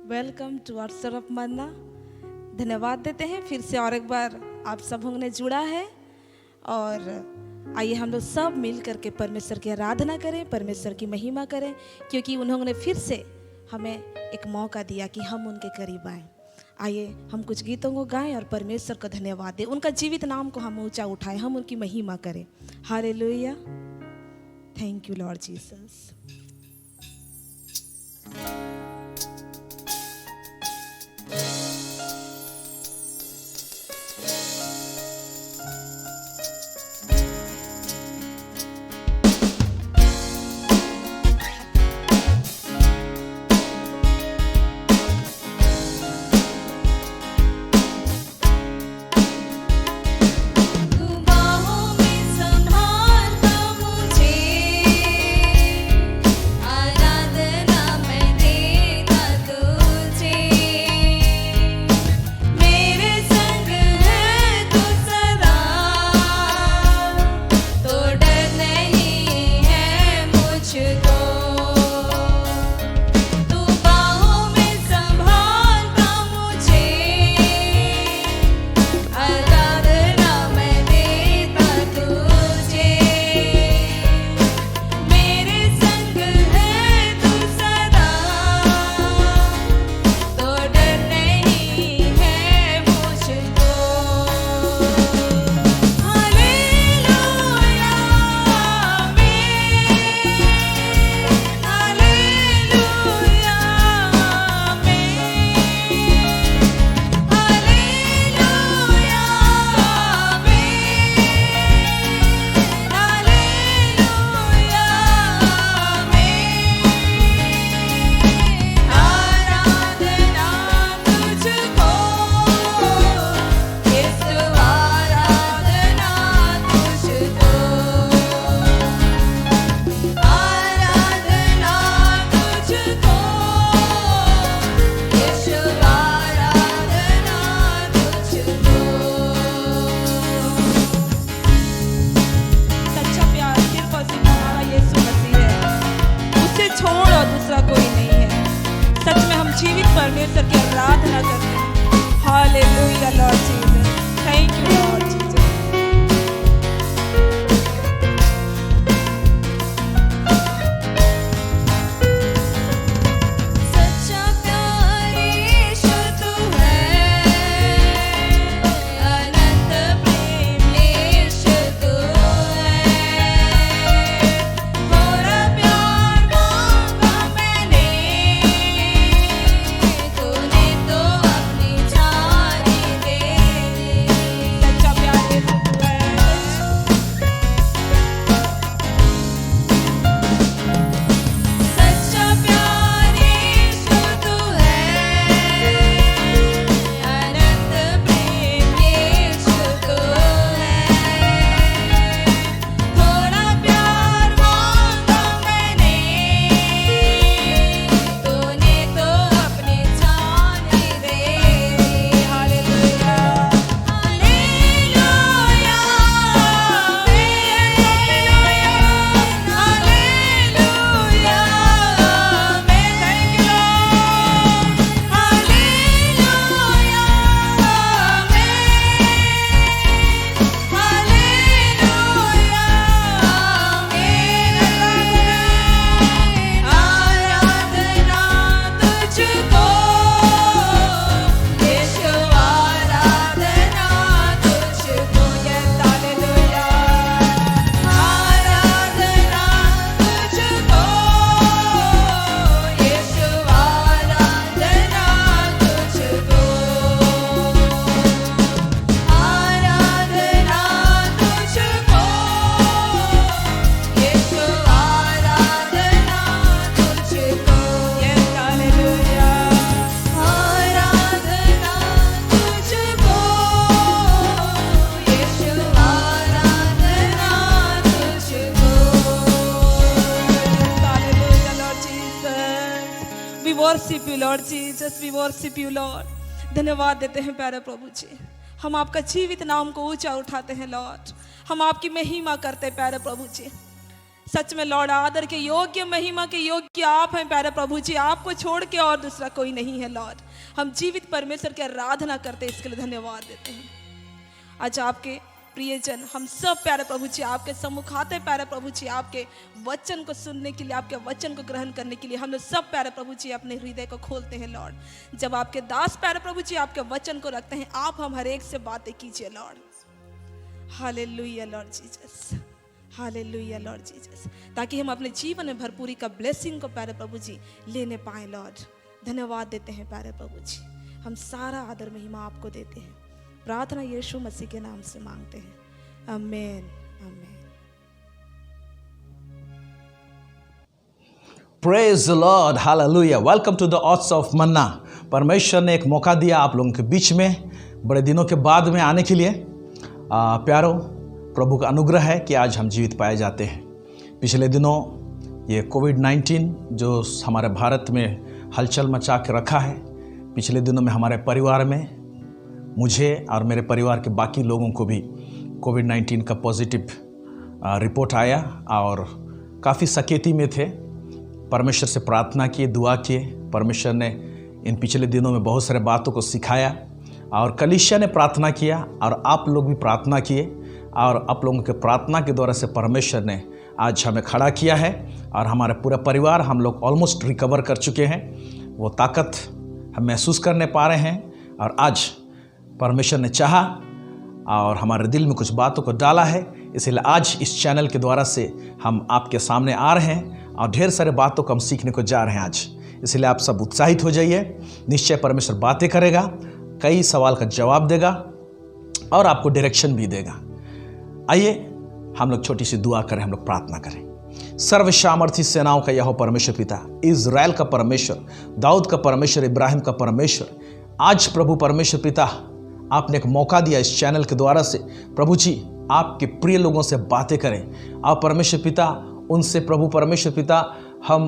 Welcome to our Surf मन्ना। धन्यवाद देते हैं फिर से और एक बार आप सब ने जुड़ा है। और आइए हम लोग सब मिल करके परमेश्वर की आराधना करें, परमेश्वर की महिमा करें, क्योंकि उन्होंने फिर से हमें एक मौका दिया कि हम उनके करीब आएँ। आइए हम कुछ गीतों को गाएं और परमेश्वर को धन्यवाद दें, उनका जीवित नाम को हम ऊंचा उठाएं, हम उनकी महिमा करें। Hallelujah, thank you Lord Jesus. परमेश्वर की आराधना करते हैं। Hallelujah Lord Jesus, thank you Lord Jesus. Worship you Lord Jesus, we worship you Lord. धन्यवाद देते हैं प्यारे प्रभु जी, हम आपका जीवित नाम को ऊंचा उठाते हैं लॉर्ड, हम आपकी महिमा करते हैं प्यारे प्रभु जी। सच में लॉर्ड आदर के योग्य, महिमा के योग्य आप हैं प्यारे प्रभु जी। आपको छोड़ के और दूसरा कोई नहीं है लॉर्ड। हम जीवित परमेश्वर की आराधना करते हैं, इसके लिए धन्यवाद देते हैं। आज आपके प्रियजन हम सब प्यारे प्रभु जी आपके सम्मुख आते हैं प्यारे प्रभु जी, आपके वचन को सुनने के लिए, आपके वचन को ग्रहण करने के लिए हम लोग सब प्यारे प्रभु जी अपने हृदय को खोलते हैं लॉर्ड। जब आपके दास प्यारे प्रभु जी आपके वचन को रखते हैं, आप हम हर एक से बातें कीजिए Lord. Hallelujah Lord Jesus, hallelujah Lord Jesus, ताकि हम अपने जीवन में भरपूरी का ब्लेसिंग को प्यारे प्रभु जी लेने पाए लॉर्ड। धन्यवाद देते हैं प्यारे प्रभु जी, हम सारा आदर महिमा आपको देते हैं। प्रार्थना यीशु मसीह के नाम से मांगते हैं, आमीन आमीन। Praise the Lord, hallelujah. Welcome to the oats of manna. परमेश्वर ने एक मौका दिया आप लोगों के बीच में बड़े दिनों के बाद में आने के लिए। प्यारो, प्रभु का अनुग्रह है कि आज हम जीवित पाए जाते हैं। पिछले दिनों ये कोविड-19 जो हमारे भारत में हलचल मचा के रखा है, पिछले दिनों में हमारे परिवार में, मुझे और मेरे परिवार के बाकी लोगों को भी कोविड-19 का पॉजिटिव रिपोर्ट आया और काफ़ी सकेती में थे। परमेश्वर से प्रार्थना किए, दुआ किए। परमेश्वर ने इन पिछले दिनों में बहुत सारे बातों को सिखाया और कलीसिया ने प्रार्थना किया और आप लोग भी प्रार्थना किए और आप लोगों के प्रार्थना के द्वारा से परमेश्वर ने आज हमें खड़ा किया है और हमारा पूरा परिवार, हम लोग ऑलमोस्ट रिकवर कर चुके हैं। वो ताकत हम महसूस करने पा रहे हैं और आज परमेश्वर ने चाहा और हमारे दिल में कुछ बातों को डाला है, इसलिए आज इस चैनल के द्वारा से हम आपके सामने आ रहे हैं और ढेर सारे बातों को हम सीखने को जा रहे हैं आज। इसलिए आप सब उत्साहित हो जाइए। निश्चय परमेश्वर बातें करेगा, कई सवाल का जवाब देगा और आपको डायरेक्शन भी देगा। आइए हम लोग छोटी सी दुआ करें, हम लोग प्रार्थना करें। सर्वसामर्थी सेनाओं का यहोवा परमेश्वर पिता, इज़राइल का परमेश्वर, दाऊद का परमेश्वर, इब्राहिम का परमेश्वर, आज प्रभु परमेश्वर पिता आपने एक मौका दिया इस चैनल के द्वारा से प्रभु जी आपके प्रिय लोगों से बातें करें। आप परमेश्वर पिता उनसे प्रभु परमेश्वर पिता हम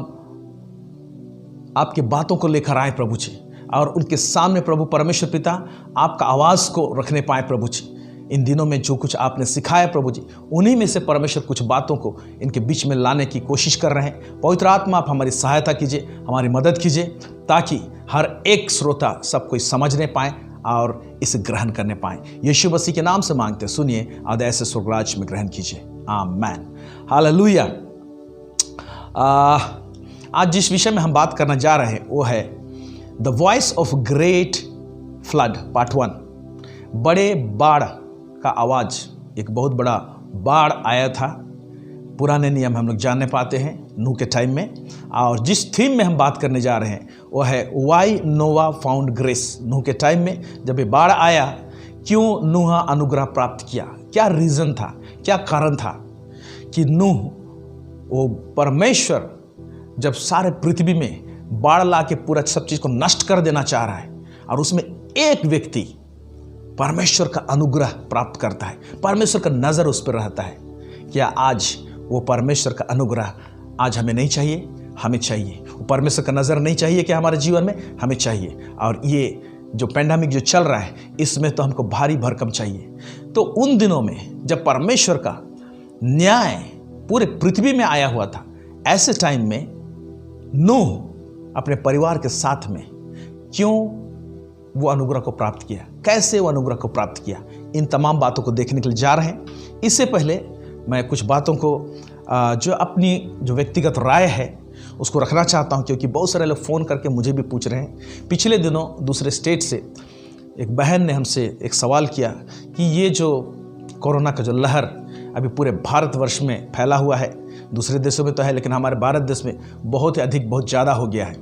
आपकी बातों को लेकर आए प्रभु जी और उनके सामने प्रभु परमेश्वर पिता आपका आवाज़ को रखने पाए प्रभु जी। इन दिनों में जो कुछ आपने सिखाया प्रभु जी, उन्हीं में से परमेश्वर कुछ बातों को इनके बीच में लाने की कोशिश कर रहे हैं। पवित्र आत्मा आप हमारी सहायता कीजिए, हमारी मदद कीजिए, ताकि हर एक श्रोता सब कोई समझने पाए और इसे ग्रहण करने पाए। यीशु मसीह के नाम से मांगते, सुनिए और ऐसे स्वर्गराज में ग्रहण कीजिए, आमीन, हालेलुया। आज जिस विषय में हम बात करना जा रहे हैं वो है the voice of great flood part 1। बड़े बाढ़ का आवाज़। एक बहुत बड़ा बाढ़ आया था, पुराने नियम हम लोग जानने पाते हैं नूह के टाइम में। और जिस थीम में हम बात करने जा रहे हैं वो है वाई नोवा फाउंड ग्रेस। नूह के टाइम में जब ये बाढ़ आया, क्यों नूह अनुग्रह प्राप्त किया, क्या रीज़न था, क्या कारण था कि नूह वो परमेश्वर जब सारे पृथ्वी में बाढ़ ला के पूरा सब चीज़ को नष्ट कर देना चाह रहा है और उसमें एक व्यक्ति परमेश्वर का अनुग्रह प्राप्त करता है, परमेश्वर का नज़र उस पर रहता है। क्या आज वो परमेश्वर का अनुग्रह आज हमें नहीं चाहिए? हमें चाहिए। वो परमेश्वर का नज़र नहीं चाहिए कि हमारे जीवन में? हमें चाहिए। और ये जो पैंडेमिक जो चल रहा है इसमें तो हमको भारी भरकम चाहिए। तो उन दिनों में जब परमेश्वर का न्याय पूरे पृथ्वी में आया हुआ था, ऐसे टाइम में नूह अपने परिवार के साथ में क्यों वो अनुग्रह को प्राप्त किया, कैसे वो अनुग्रह को प्राप्त किया, इन तमाम बातों को देखने के लिए जा रहे हैं। इससे पहले मैं कुछ बातों को जो अपनी जो व्यक्तिगत राय है उसको रखना चाहता हूं, क्योंकि बहुत सारे लोग फ़ोन करके मुझे भी पूछ रहे हैं। पिछले दिनों दूसरे स्टेट से एक बहन ने हमसे एक सवाल किया कि ये जो कोरोना का जो लहर अभी पूरे भारतवर्ष में फैला हुआ है, दूसरे देशों में तो है लेकिन हमारे भारत देश में बहुत ही अधिक, बहुत ज़्यादा हो गया है,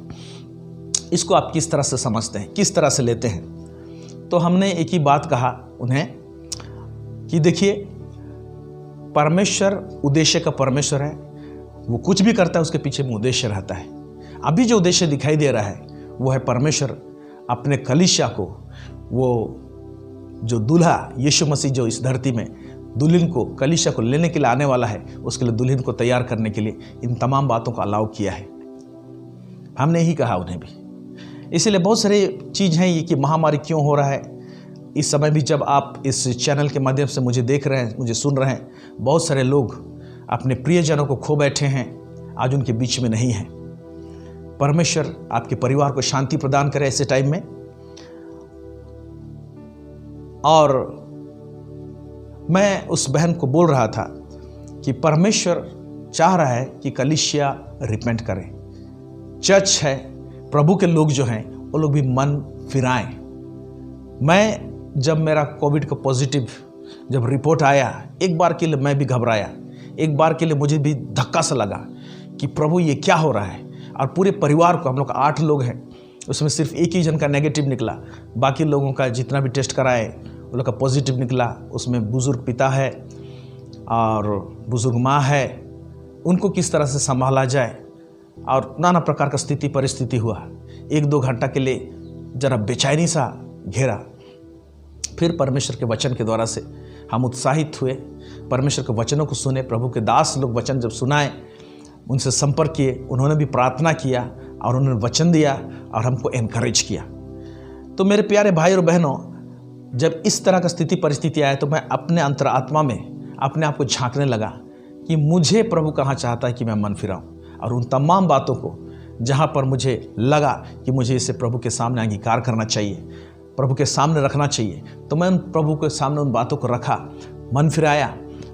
इसको आप किस तरह से समझते हैं, किस तरह से लेते हैं? तो हमने एक ही बात कहा उन्हें कि देखिए, परमेश्वर उद्देश्य का परमेश्वर है, वो कुछ भी करता है उसके पीछे में उद्देश्य रहता है। अभी जो उद्देश्य दिखाई दे रहा है वो है परमेश्वर अपने कलीसिया को, वो जो दूल्हा यीशु मसीह जो इस धरती में दुल्हन को, कलीसिया को लेने के लिए आने वाला है, उसके लिए दुल्हन को तैयार करने के लिए इन तमाम बातों को अलाउ किया है। हमने ही कहा उन्हें भी। इसलिए बहुत सारी चीज़ हैं ये कि महामारी क्यों हो रहा है। इस समय भी जब आप इस चैनल के माध्यम से मुझे देख रहे हैं, मुझे सुन रहे हैं, बहुत सारे लोग अपने प्रियजनों को खो बैठे हैं, आज उनके बीच में नहीं हैं। परमेश्वर आपके परिवार को शांति प्रदान करे ऐसे टाइम में। और मैं उस बहन को बोल रहा था कि परमेश्वर चाह रहा है कि कलीसिया रिपेंट करें, चर्च है, प्रभु के लोग जो हैं वो लोग भी मन फिराएं। जब मेरा कोविड का पॉजिटिव जब रिपोर्ट आया, एक बार के लिए मैं भी घबराया, एक बार के लिए मुझे भी धक्का सा लगा कि प्रभु ये क्या हो रहा है। और पूरे परिवार को, हम लोग 8 लोग हैं, उसमें सिर्फ एक ही जन का नेगेटिव निकला, बाकी लोगों का जितना भी टेस्ट कराए वो लोग का पॉजिटिव निकला। उसमें बुजुर्ग पिता है और बुजुर्ग माँ है, उनको किस तरह से संभाला जाए, और नाना प्रकार का स्थिति परिस्थिति हुआ। 1-2 घंटा के लिए जरा बेचैनी सा घेरा। फिर परमेश्वर के वचन के द्वारा से हम उत्साहित हुए, परमेश्वर के वचनों को सुने। प्रभु के दास लोग वचन जब सुनाए, उनसे संपर्क किए, उन्होंने भी प्रार्थना किया और उन्होंने वचन दिया और हमको एनकरेज किया। तो मेरे प्यारे भाई और बहनों, जब इस तरह का स्थिति परिस्थिति आया तो मैं अपने अंतरात्मा में अपने आप को झांकने लगा कि मुझे प्रभु कहाँ चाहता है कि मैं मन फिराऊं, और उन तमाम बातों को जहाँ पर मुझे लगा कि मुझे इसे प्रभु के सामने अंगीकार करना चाहिए, प्रभु के सामने रखना चाहिए, तो मैं उन प्रभु के सामने उन बातों को रखा, मन फिराया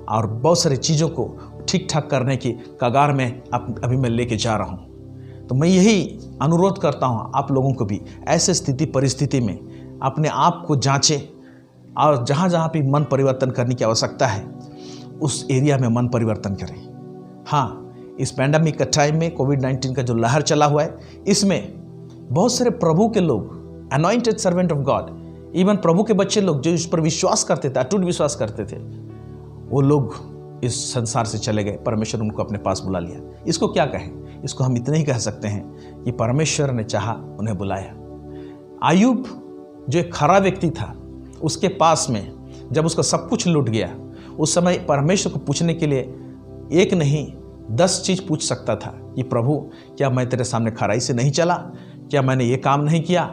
और बहुत सारी चीज़ों को ठीक ठाक करने की कगार में अभी मैं लेके जा रहा हूँ। तो मैं यही अनुरोध करता हूँ आप लोगों को भी, ऐसे स्थिति परिस्थिति में अपने आप को जांचें और जहाँ जहाँ भी मन परिवर्तन करने की आवश्यकता है उस एरिया में मन परिवर्तन करें। हाँ, इस पैंडेमिक का टाइम में कोविड-19 का जो लहर चला हुआ है, इसमें बहुत सारे प्रभु के लोग, anointed servant of God, even प्रभु के बच्चे लोग जो इस पर विश्वास करते थे, अटूट विश्वास करते थे, वो लोग इस संसार से चले गए। परमेश्वर उनको अपने पास बुला लिया। इसको क्या कहें? इसको हम इतना ही कह सकते हैं कि परमेश्वर ने चाहा, उन्हें बुलाया। आयूब जो एक खरा व्यक्ति था, उसके पास में जब उसका सब कुछ लूट गया, उस समय परमेश्वर को पूछने के लिए एक नहीं 10 चीज़ पूछ सकता था कि प्रभु, क्या मैं तेरे सामने खराई से नहीं चला? क्या मैंने ये काम नहीं किया?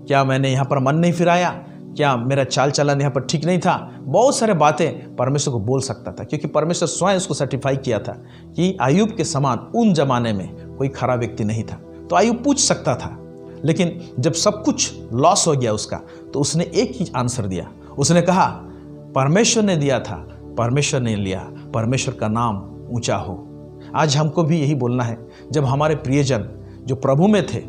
क्या मैंने यहाँ पर मन नहीं फिराया? क्या मेरा चाल चलन यहाँ पर ठीक नहीं था? बहुत सारे बातें परमेश्वर को बोल सकता था, क्योंकि परमेश्वर स्वयं उसको सर्टिफाई किया था कि आयूब के समान उन जमाने में कोई खरा व्यक्ति नहीं था। तो आयूब पूछ सकता था, लेकिन जब सब कुछ लॉस हो गया उसका, तो उसने एक ही आंसर दिया। उसने कहा, परमेश्वर ने दिया था, परमेश्वर ने लिया, परमेश्वर का नाम ऊंचा हो। आज हमको भी यही बोलना है। जब हमारे प्रियजन जो प्रभु में थे,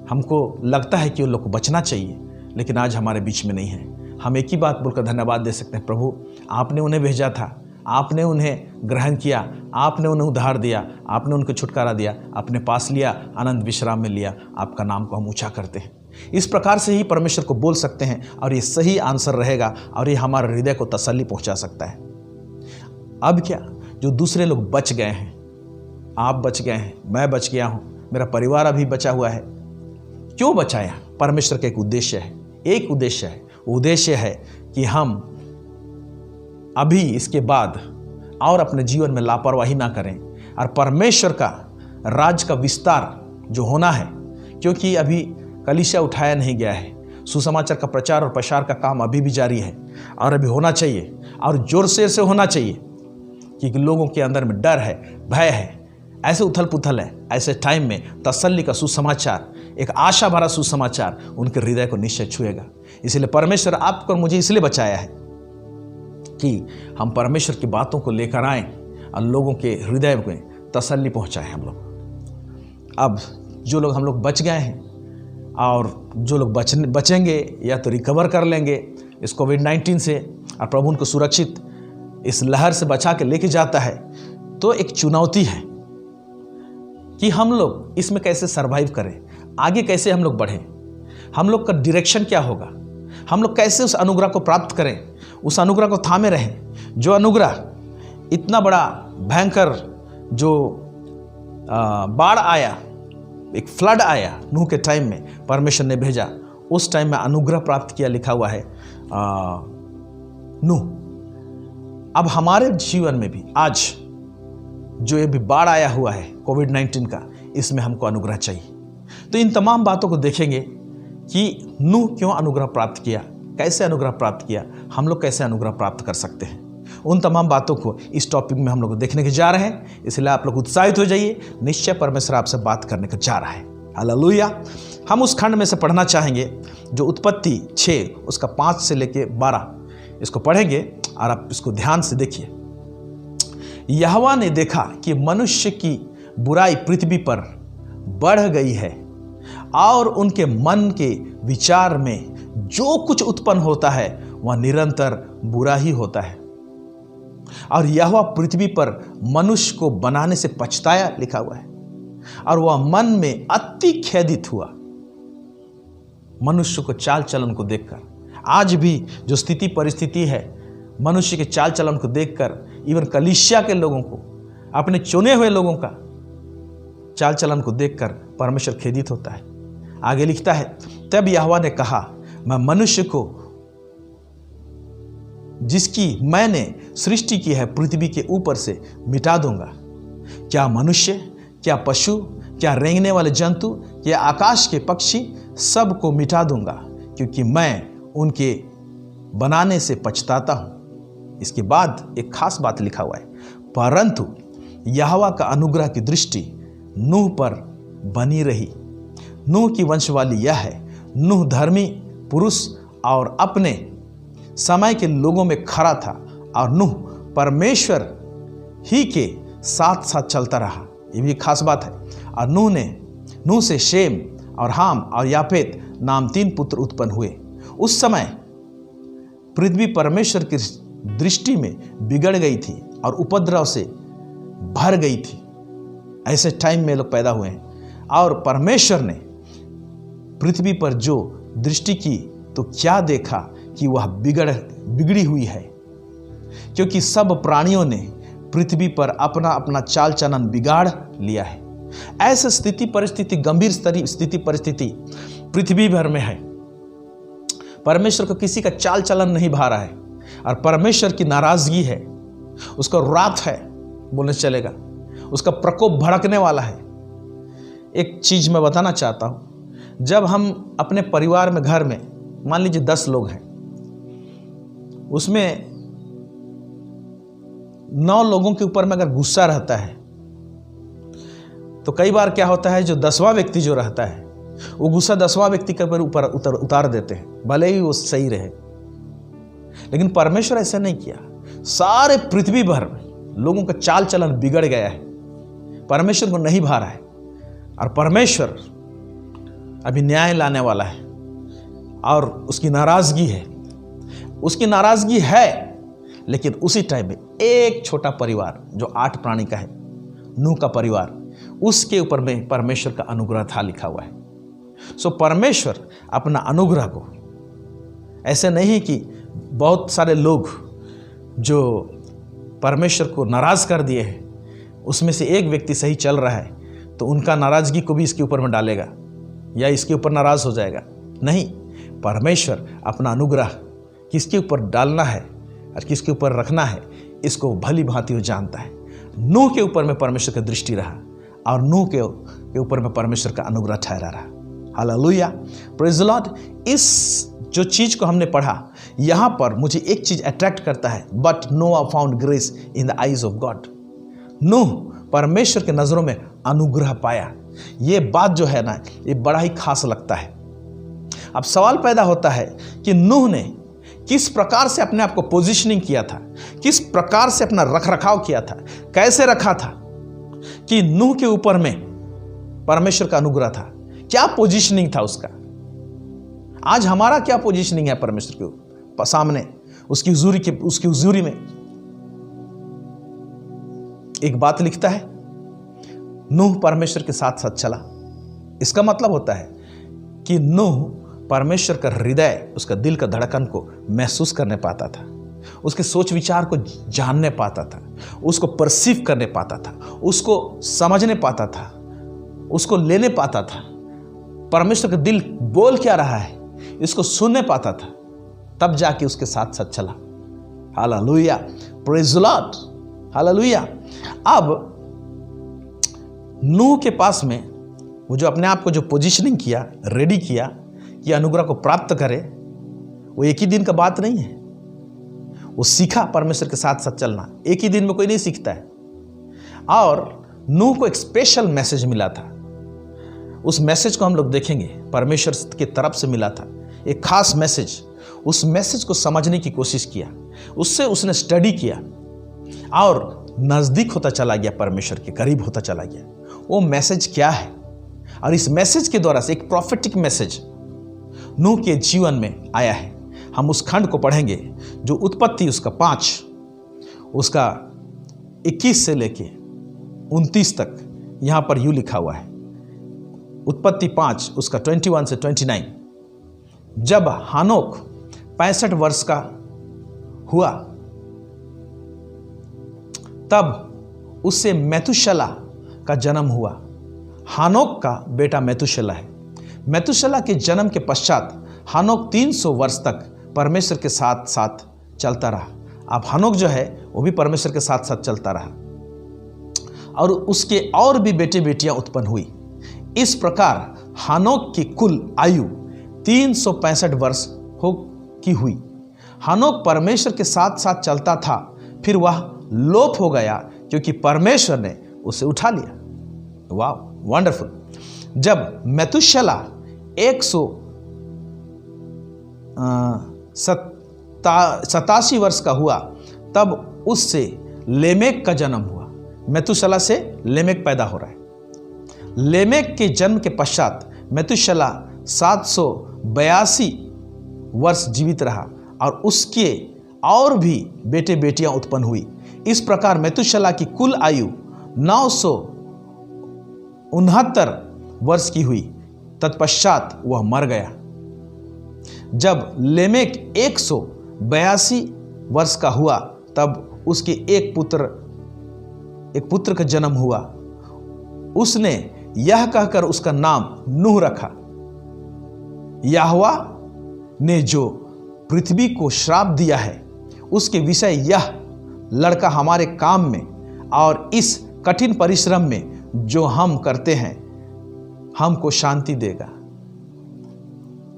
हमको लगता है कि उन लोग को बचना चाहिए, लेकिन आज हमारे बीच में नहीं है, हम एक ही बात बोलकर धन्यवाद दे सकते हैं, प्रभु आपने उन्हें भेजा था, आपने उन्हें ग्रहण किया, आपने उन्हें उद्धार दिया, आपने उनको छुटकारा दिया, अपने पास लिया, आनंद विश्राम में लिया, आपका नाम को हम ऊंचा करते हैं। इस प्रकार से ही परमेश्वर को बोल सकते हैं और ये सही आंसर रहेगा और ये हमारे हृदय को तसल्ली पहुंचा सकता है। अब क्या, जो दूसरे लोग बच गए हैं, आप बच गए हैं, मैं बच गया हूं, मेरा परिवार अभी बचा हुआ है, क्यों बचाया? परमेश्वर का एक उद्देश्य है, एक उद्देश्य है। उद्देश्य है कि हम अभी इसके बाद और अपने जीवन में लापरवाही ना करें और परमेश्वर का राज का विस्तार जो होना है, क्योंकि अभी कलीसिया उठाया नहीं गया है, सुसमाचार का प्रचार और प्रसार का काम अभी भी जारी है और अभी होना चाहिए और जोर शोर से होना चाहिए, क्योंकि लोगों के अंदर में डर है, भय है, ऐसे उथल पुथल है। ऐसे टाइम में तसल्ली का सुसमाचार, एक आशा भरा सुसमाचार उनके हृदय को निश्चय छुएगा। इसलिए परमेश्वर आपको और मुझे इसलिए बचाया है कि हम परमेश्वर की बातों को लेकर आएं और लोगों के हृदय में तसल्ली पहुंचाएं हम लोग। अब जो लोग हम लोग बच गए हैं और जो लोग बचेंगे या तो रिकवर कर लेंगे इस कोविड-19 से और प्रभु उनको सुरक्षित इस लहर से बचा के लेके जाता है, तो एक चुनौती है कि हम लोग इसमें कैसे सरवाइव करें, आगे कैसे हम लोग बढ़ें, हम लोग का डायरेक्शन क्या होगा, हम लोग कैसे उस अनुग्रह को प्राप्त करें, उस अनुग्रह को थामे रहें। जो अनुग्रह इतना बड़ा भयंकर जो बाढ़ आया, एक फ्लड आया नूह के टाइम में, परमेश्वर ने भेजा, उस टाइम में अनुग्रह प्राप्त किया, लिखा हुआ है नूह। अब हमारे जीवन में भी आज जो ये भी बाढ़ आया हुआ है कोविड-19 का, इसमें हमको अनुग्रह चाहिए। तो इन तमाम बातों को देखेंगे कि नूह क्यों अनुग्रह प्राप्त किया, कैसे अनुग्रह प्राप्त किया, हम लोग कैसे अनुग्रह प्राप्त कर सकते हैं। उन तमाम बातों को इस टॉपिक में हम लोग देखने के जा रहे हैं। इसलिए आप लोग उत्साहित हो जाइए, निश्चय परमेश्वर आपसे बात करने को जा रहा है। हालेलुया। हम उस खंड में से पढ़ना चाहेंगे जो उत्पत्ति 6 उसका 5 से लेके 12, इसको पढ़ेंगे और आप इसको ध्यान से देखिए। यहोवा ने देखा कि मनुष्य की बुराई पृथ्वी पर बढ़ गई है और उनके मन के विचार में जो कुछ उत्पन्न होता है वह निरंतर बुरा ही होता है। और यहोवा पृथ्वी पर मनुष्य को बनाने से पछताया, लिखा हुआ है, और वह मन में अति खेदित हुआ मनुष्य को चाल चलन को देखकर। आज भी जो स्थिति परिस्थिति है, मनुष्य के चाल चलन को देखकर, इवन कलीसिया के लोगों को, अपने चुने हुए लोगों का चाल चलन को देखकर परमेश्वर खेदित होता है। आगे लिखता है, तब यहोवा ने कहा, मैं मनुष्य को जिसकी मैंने सृष्टि की है पृथ्वी के ऊपर से मिटा दूंगा। क्या मनुष्य, क्या पशु, क्या रेंगने वाले जंतु, क्या आकाश के पक्षी, सबको मिटा दूंगा, क्योंकि मैं उनके बनाने से पछताता हूं। इसके बाद एक खास बात लिखा हुआ है, परंतु यहोवा का अनुग्रह की दृष्टि नूह पर बनी रही। नूह की वंशवाली यह है, नूह धर्मी पुरुष और अपने समय के लोगों में खरा था, और नूह परमेश्वर ही के साथ साथ चलता रहा। ये भी खास बात है। और नूह से शेम और हाम और यापेत नाम 3 पुत्र उत्पन्न हुए। उस समय पृथ्वी परमेश्वर की दृष्टि में बिगड़ गई थी और उपद्रव से भर गई थी। ऐसे टाइम में लोग पैदा हुए हैं। और परमेश्वर ने पृथ्वी पर जो दृष्टि की तो क्या देखा कि वह बिगड़ी हुई है, क्योंकि सब प्राणियों ने पृथ्वी पर अपना अपना चाल चलन बिगाड़ लिया है। ऐसे स्थिति परिस्थिति, गंभीर स्थिति परिस्थिति पृथ्वी भर में है। परमेश्वर को किसी का चाल चलन नहीं भा रहा है, और परमेश्वर की नाराजगी है, उसका रात है बोलने चलेगा, उसका प्रकोप भड़कने वाला है। एक चीज मैं बताना चाहता हूं, जब हम अपने परिवार में, घर में मान लीजिए 10 लोग हैं, उसमें 9 लोगों के ऊपर में अगर गुस्सा रहता है तो कई बार क्या होता है, जो 10वां व्यक्ति जो रहता है वो गुस्सा 10वां व्यक्ति के ऊपर उतार देते हैं, भले ही वो सही रहे। लेकिन परमेश्वर ऐसा नहीं किया। सारे पृथ्वी भर में लोगों का चाल चलन बिगड़ गया है, परमेश्वर को नहीं भा रहा है। और परमेश्वर अभी न्याय लाने वाला है और उसकी नाराजगी है। उसकी नाराजगी है, लेकिन उसी टाइम में एक छोटा परिवार जो 8 प्राणी का है, नूह का परिवार, उसके ऊपर में परमेश्वर का अनुग्रह था, लिखा हुआ है। सो परमेश्वर अपना अनुग्रह को, ऐसे नहीं कि बहुत सारे लोग जो परमेश्वर को नाराज कर दिए हैं, उसमें से एक व्यक्ति सही चल रहा है तो उनका नाराजगी को भी इसके ऊपर में डालेगा या इसके ऊपर नाराज हो जाएगा। नहीं, परमेश्वर अपना अनुग्रह किसके ऊपर डालना है और किसके ऊपर रखना है, इसको भली भांति वो जानता है। नूह के ऊपर में परमेश्वर का दृष्टि रहा और नूह के ऊपर में परमेश्वर का अनुग्रह ठहरा रहा। Hallelujah, praise the Lord. इस जो चीज को हमने पढ़ा, यहां पर मुझे एक चीज अट्रैक्ट करता है, but Noah found grace in the eyes of God. नूह परमेश्वर के नजरों में अनुग्रह पाया। ये बात जो है ना, ये बड़ा ही खास लगता है। अब सवाल पैदा होता है कि नूह ने किस प्रकार से अपने आप को पोजीशनिंग किया था, किस प्रकार से अपना रख रखाव किया था, कैसे रखा था कि नूह के ऊपर में परमेश्वर का अनुग्रह था। क्या पोजीशनिंग था उसका? आज हमारा क्या पोजीशनिंग है परमेश्वर के सामने, उसकी हुजूरी में? एक बात लिखता है, नूह परमेश्वर के साथ साथ चला। इसका मतलब होता है कि नूह परमेश्वर का हृदय, उसका दिल का धड़कन को महसूस करने पाता था, उसके सोच विचार को जानने पाता था, उसको परसीव करने पाता था, उसको समझने पाता था, उसको लेने पाता था। परमेश्वर का दिल बोल क्या रहा है इसको सुनने पाता था, तब जाके उसके साथ साथ चला। Hallelujah, praise the Lord, hallelujah. अब नूह के पास में वो जो अपने आप को जो पोजीशनिंग किया, रेडी किया कि अनुग्रह को प्राप्त करे, वो एक ही दिन का बात नहीं है। वो सीखा परमेश्वर के साथ साथ चलना। एक ही दिन में कोई नहीं सीखता है। और नूह को एक स्पेशल मैसेज मिला था। उस मैसेज को हम लोग देखेंगे, परमेश्वर की तरफ से मिला था एक खास मैसेज। उस मैसेज को समझने की कोशिश किया, उससे उसने स्टडी किया और नज़दीक होता चला गया, परमेश्वर के करीब होता चला गया। वो मैसेज क्या है? और इस मैसेज के द्वारा से एक प्रॉफिटिक मैसेज नूह के जीवन में आया है। हम उस खंड को पढ़ेंगे जो उत्पत्ति उसका 5 उसका 21 से लेके 29 तक यहाँ पर यूँ लिखा हुआ है। उत्पत्ति 5 उसका 21 से 29। जब हानोक 65 वर्ष का हुआ तब उससे मेतुशला का जन्म हुआ। हानोक का बेटा मेतुशला है। मेतुशला के जन्म के पश्चात हानोक 300 वर्ष तक परमेश्वर के साथ साथ चलता रहा। अब हानोक जो है वो भी परमेश्वर के साथ साथ चलता रहा और उसके और भी बेटे बेटियां उत्पन्न हुई। इस प्रकार हानोक की कुल आयु 365 वर्ष की हुई। हानोक परमेश्वर के साथ साथ चलता था, फिर वह लोप हो गया क्योंकि परमेश्वर ने उसे उठा लिया। वाह, वंडरफुल। जब मेतुशला 187 वर्ष का हुआ तब उससे लेमेक का जन्म हुआ। मेतुशला से लेमेक पैदा हो रहा है। लेमेक के जन्म के पश्चात मेतुशला 782 वर्ष जीवित रहा और उसके और भी बेटे बेटियां उत्पन्न हुई। इस प्रकार मेतुशला की कुल आयु 969 वर्ष की हुई। तत्पश्चात वह मर गया। जब लेमेक 182 वर्ष का हुआ तब उसके एक पुत्र का जन्म हुआ। उसने यह कहकर उसका नाम नूह रखा। यहोवा ने जो पृथ्वी को श्राप दिया है उसके विषय यह लड़का हमारे काम में और इस कठिन परिश्रम में जो हम करते हैं हमको शांति देगा।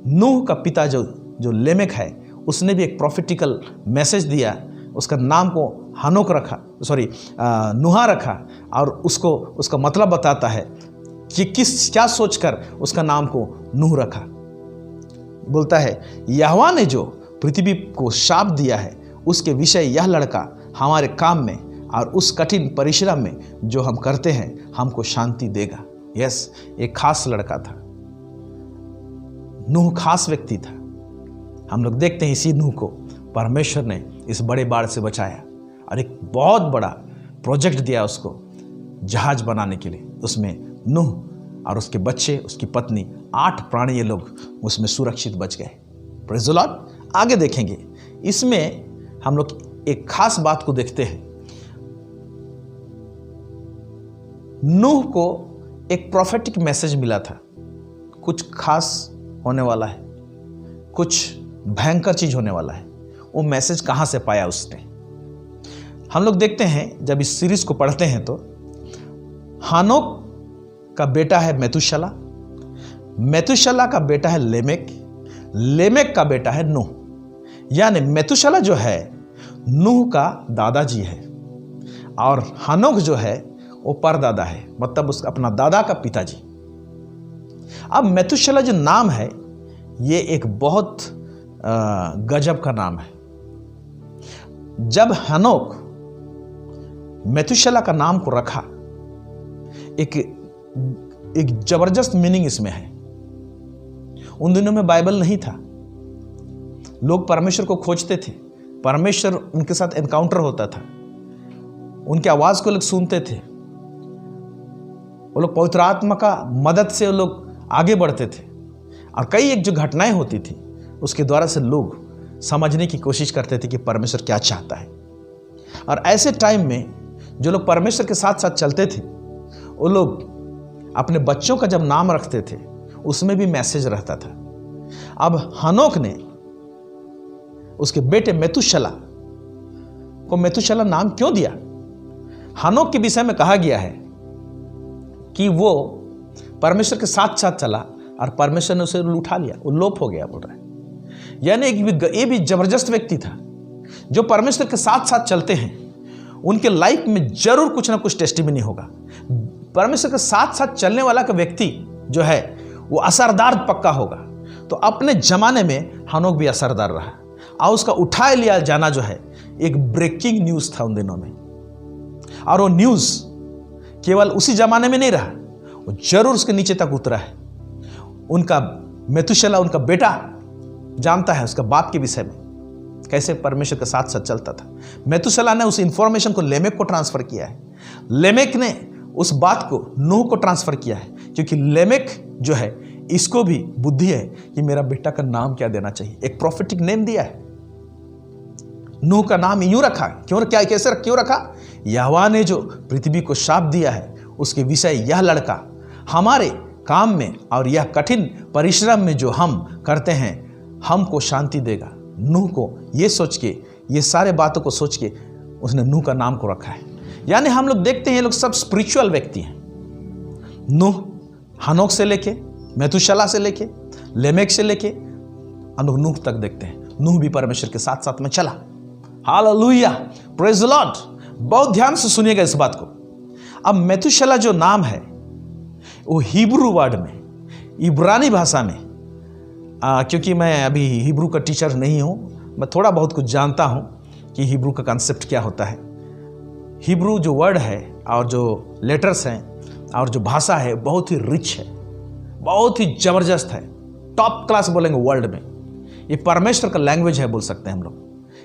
नूह का पिता जो लेमेक है उसने भी एक प्रॉफिटिकल मैसेज दिया। उसका नाम को हानोक रखा, नूहा रखा और उसको उसका मतलब बताता है कि क्या सोचकर उसका नाम को नूह रखा। बोलता है यहोवा ने जो पृथ्वी को शाप दिया है उसके विषय यह लड़का हमारे काम में और उस कठिन परिश्रम में जो हम करते हैं हमको शांति देगा। यस, एक खास लड़का था। नूह खास व्यक्ति था। हम लोग देखते हैं इसी नूह को परमेश्वर ने इस बड़े बाढ़ से बचाया और एक बहुत बड़ा प्रोजेक्ट दिया उसको जहाज बनाने के लिए। उसमें नूह और उसके बच्चे, उसकी पत्नी, 8 प्राणी ये लोग उसमें सुरक्षित बच गए। Praise the Lord. आगे देखेंगे, इसमें हम लोग एक खास बात को देखते हैं। नूह को एक प्रॉफिटिक मैसेज मिला था, कुछ खास होने वाला है, कुछ भयंकर चीज होने वाला है। वो मैसेज कहाँ से पाया उसने? हम लोग देखते हैं जब इस सीरीज को पढ़ते हैं तो हानोक का बेटा है मेतुशला, मेतुशला का बेटा है लेमेक, लेमेक का बेटा है नूह। यानी मेतुशला जो है नूह का दादाजी है और हानोक जो है वो परदादा है, मतलब उसका अपना दादा का पिताजी। अब मेतुशला जो नाम है ये एक बहुत गजब का नाम है। जब हानोक मेतुशला का नाम को रखा, एक जबरदस्त मीनिंग इसमें है। उन दिनों में बाइबल नहीं था, लोग परमेश्वर को खोजते थे, परमेश्वर उनके साथ एनकाउंटर होता था, उनकी आवाज को लोग सुनते थे, वो लोग पवित्र आत्मा का मदद से वो लोग आगे बढ़ते थे और कई एक जो घटनाएं होती थी उसके द्वारा से लोग समझने की कोशिश करते थे कि परमेश्वर क्या चाहता है। और ऐसे टाइम में जो लोग परमेश्वर के साथ साथ चलते थे वो लोग अपने बच्चों का जब नाम रखते थे उसमें भी मैसेज रहता था। अब हानोक ने उसके बेटे मेतुशला को मेतुशला नाम क्यों दिया? हानोक के विषय में कहा गया है कि वो परमेश्वर के साथ साथ चला और परमेश्वर ने उसे उठा लिया, वो लोप हो गया बोल रहा है। यानी ये भी जबरदस्त व्यक्ति था। जो परमेश्वर के साथ साथ चलते हैं उनके लाइफ में जरूर कुछ ना कुछ टेस्टिमनी होगा। परमेश्वर के साथ साथ चलने वाला का व्यक्ति जो है वो असरदार पक्का होगा। तो अपने जमाने में हनोक भी असरदार रहा और उसका उठाए लिया जाना जो है एक ब्रेकिंग न्यूज़ था उन दिनों में। और वो न्यूज़ केवल उसी जमाने में नहीं रहा, वो जरूर उसके नीचे तक उतरा है। उनका मेतुशला, उनका बेटा जानता है उसका बाप के विषय में कैसे परमेश्वर के साथ साथ चलता था। मेतुशला ने उस इंफॉर्मेशन को लेमेक को ट्रांसफर किया है, लेमेक ने उस बात को नूह को ट्रांसफर किया है, क्योंकि लेमेक जो है इसको भी बुद्धि है कि मेरा बेटा का नाम क्या देना चाहिए। एक प्रोफेटिक नेम दिया है। नूह का नाम यूं रखा, क्यों रखा? यहोवा ने जो पृथ्वी को शाप दिया है उसके विषय यह लड़का हमारे काम में और यह कठिन परिश्रम में जो हम करते हैं हमको शांति देगा। नूह को ये सोच के, ये सारे बातों को सोच के उसने नूह का नाम को रखा है। यानी हम लोग देखते हैं ये लोग सब स्पिरिचुअल व्यक्ति हैं। नूह हनोक से लेके, मेतुशला से लेके, लेमेक से लेके नूह तक देखते हैं। नूह भी परमेश्वर के साथ साथ में चला। Hallelujah, praise the Lord. बहुत ध्यान से सुनिएगा इस बात को। अब मेतुशला जो नाम है वो हिब्रू वर्ड में, इब्रानी भाषा में, क्योंकि मैं अभी हिब्रू का टीचर नहीं हूं, मैं थोड़ा बहुत कुछ जानता हूं कि हिब्रू का कॉन्सेप्ट क्या होता है। हिब्रू जो वर्ड है और जो लेटर्स हैं और जो भाषा है बहुत ही रिच है, बहुत ही जबरदस्त है, टॉप क्लास बोलेंगे वर्ल्ड में। ये परमेश्वर का लैंग्वेज है बोल सकते हैं हम लोग।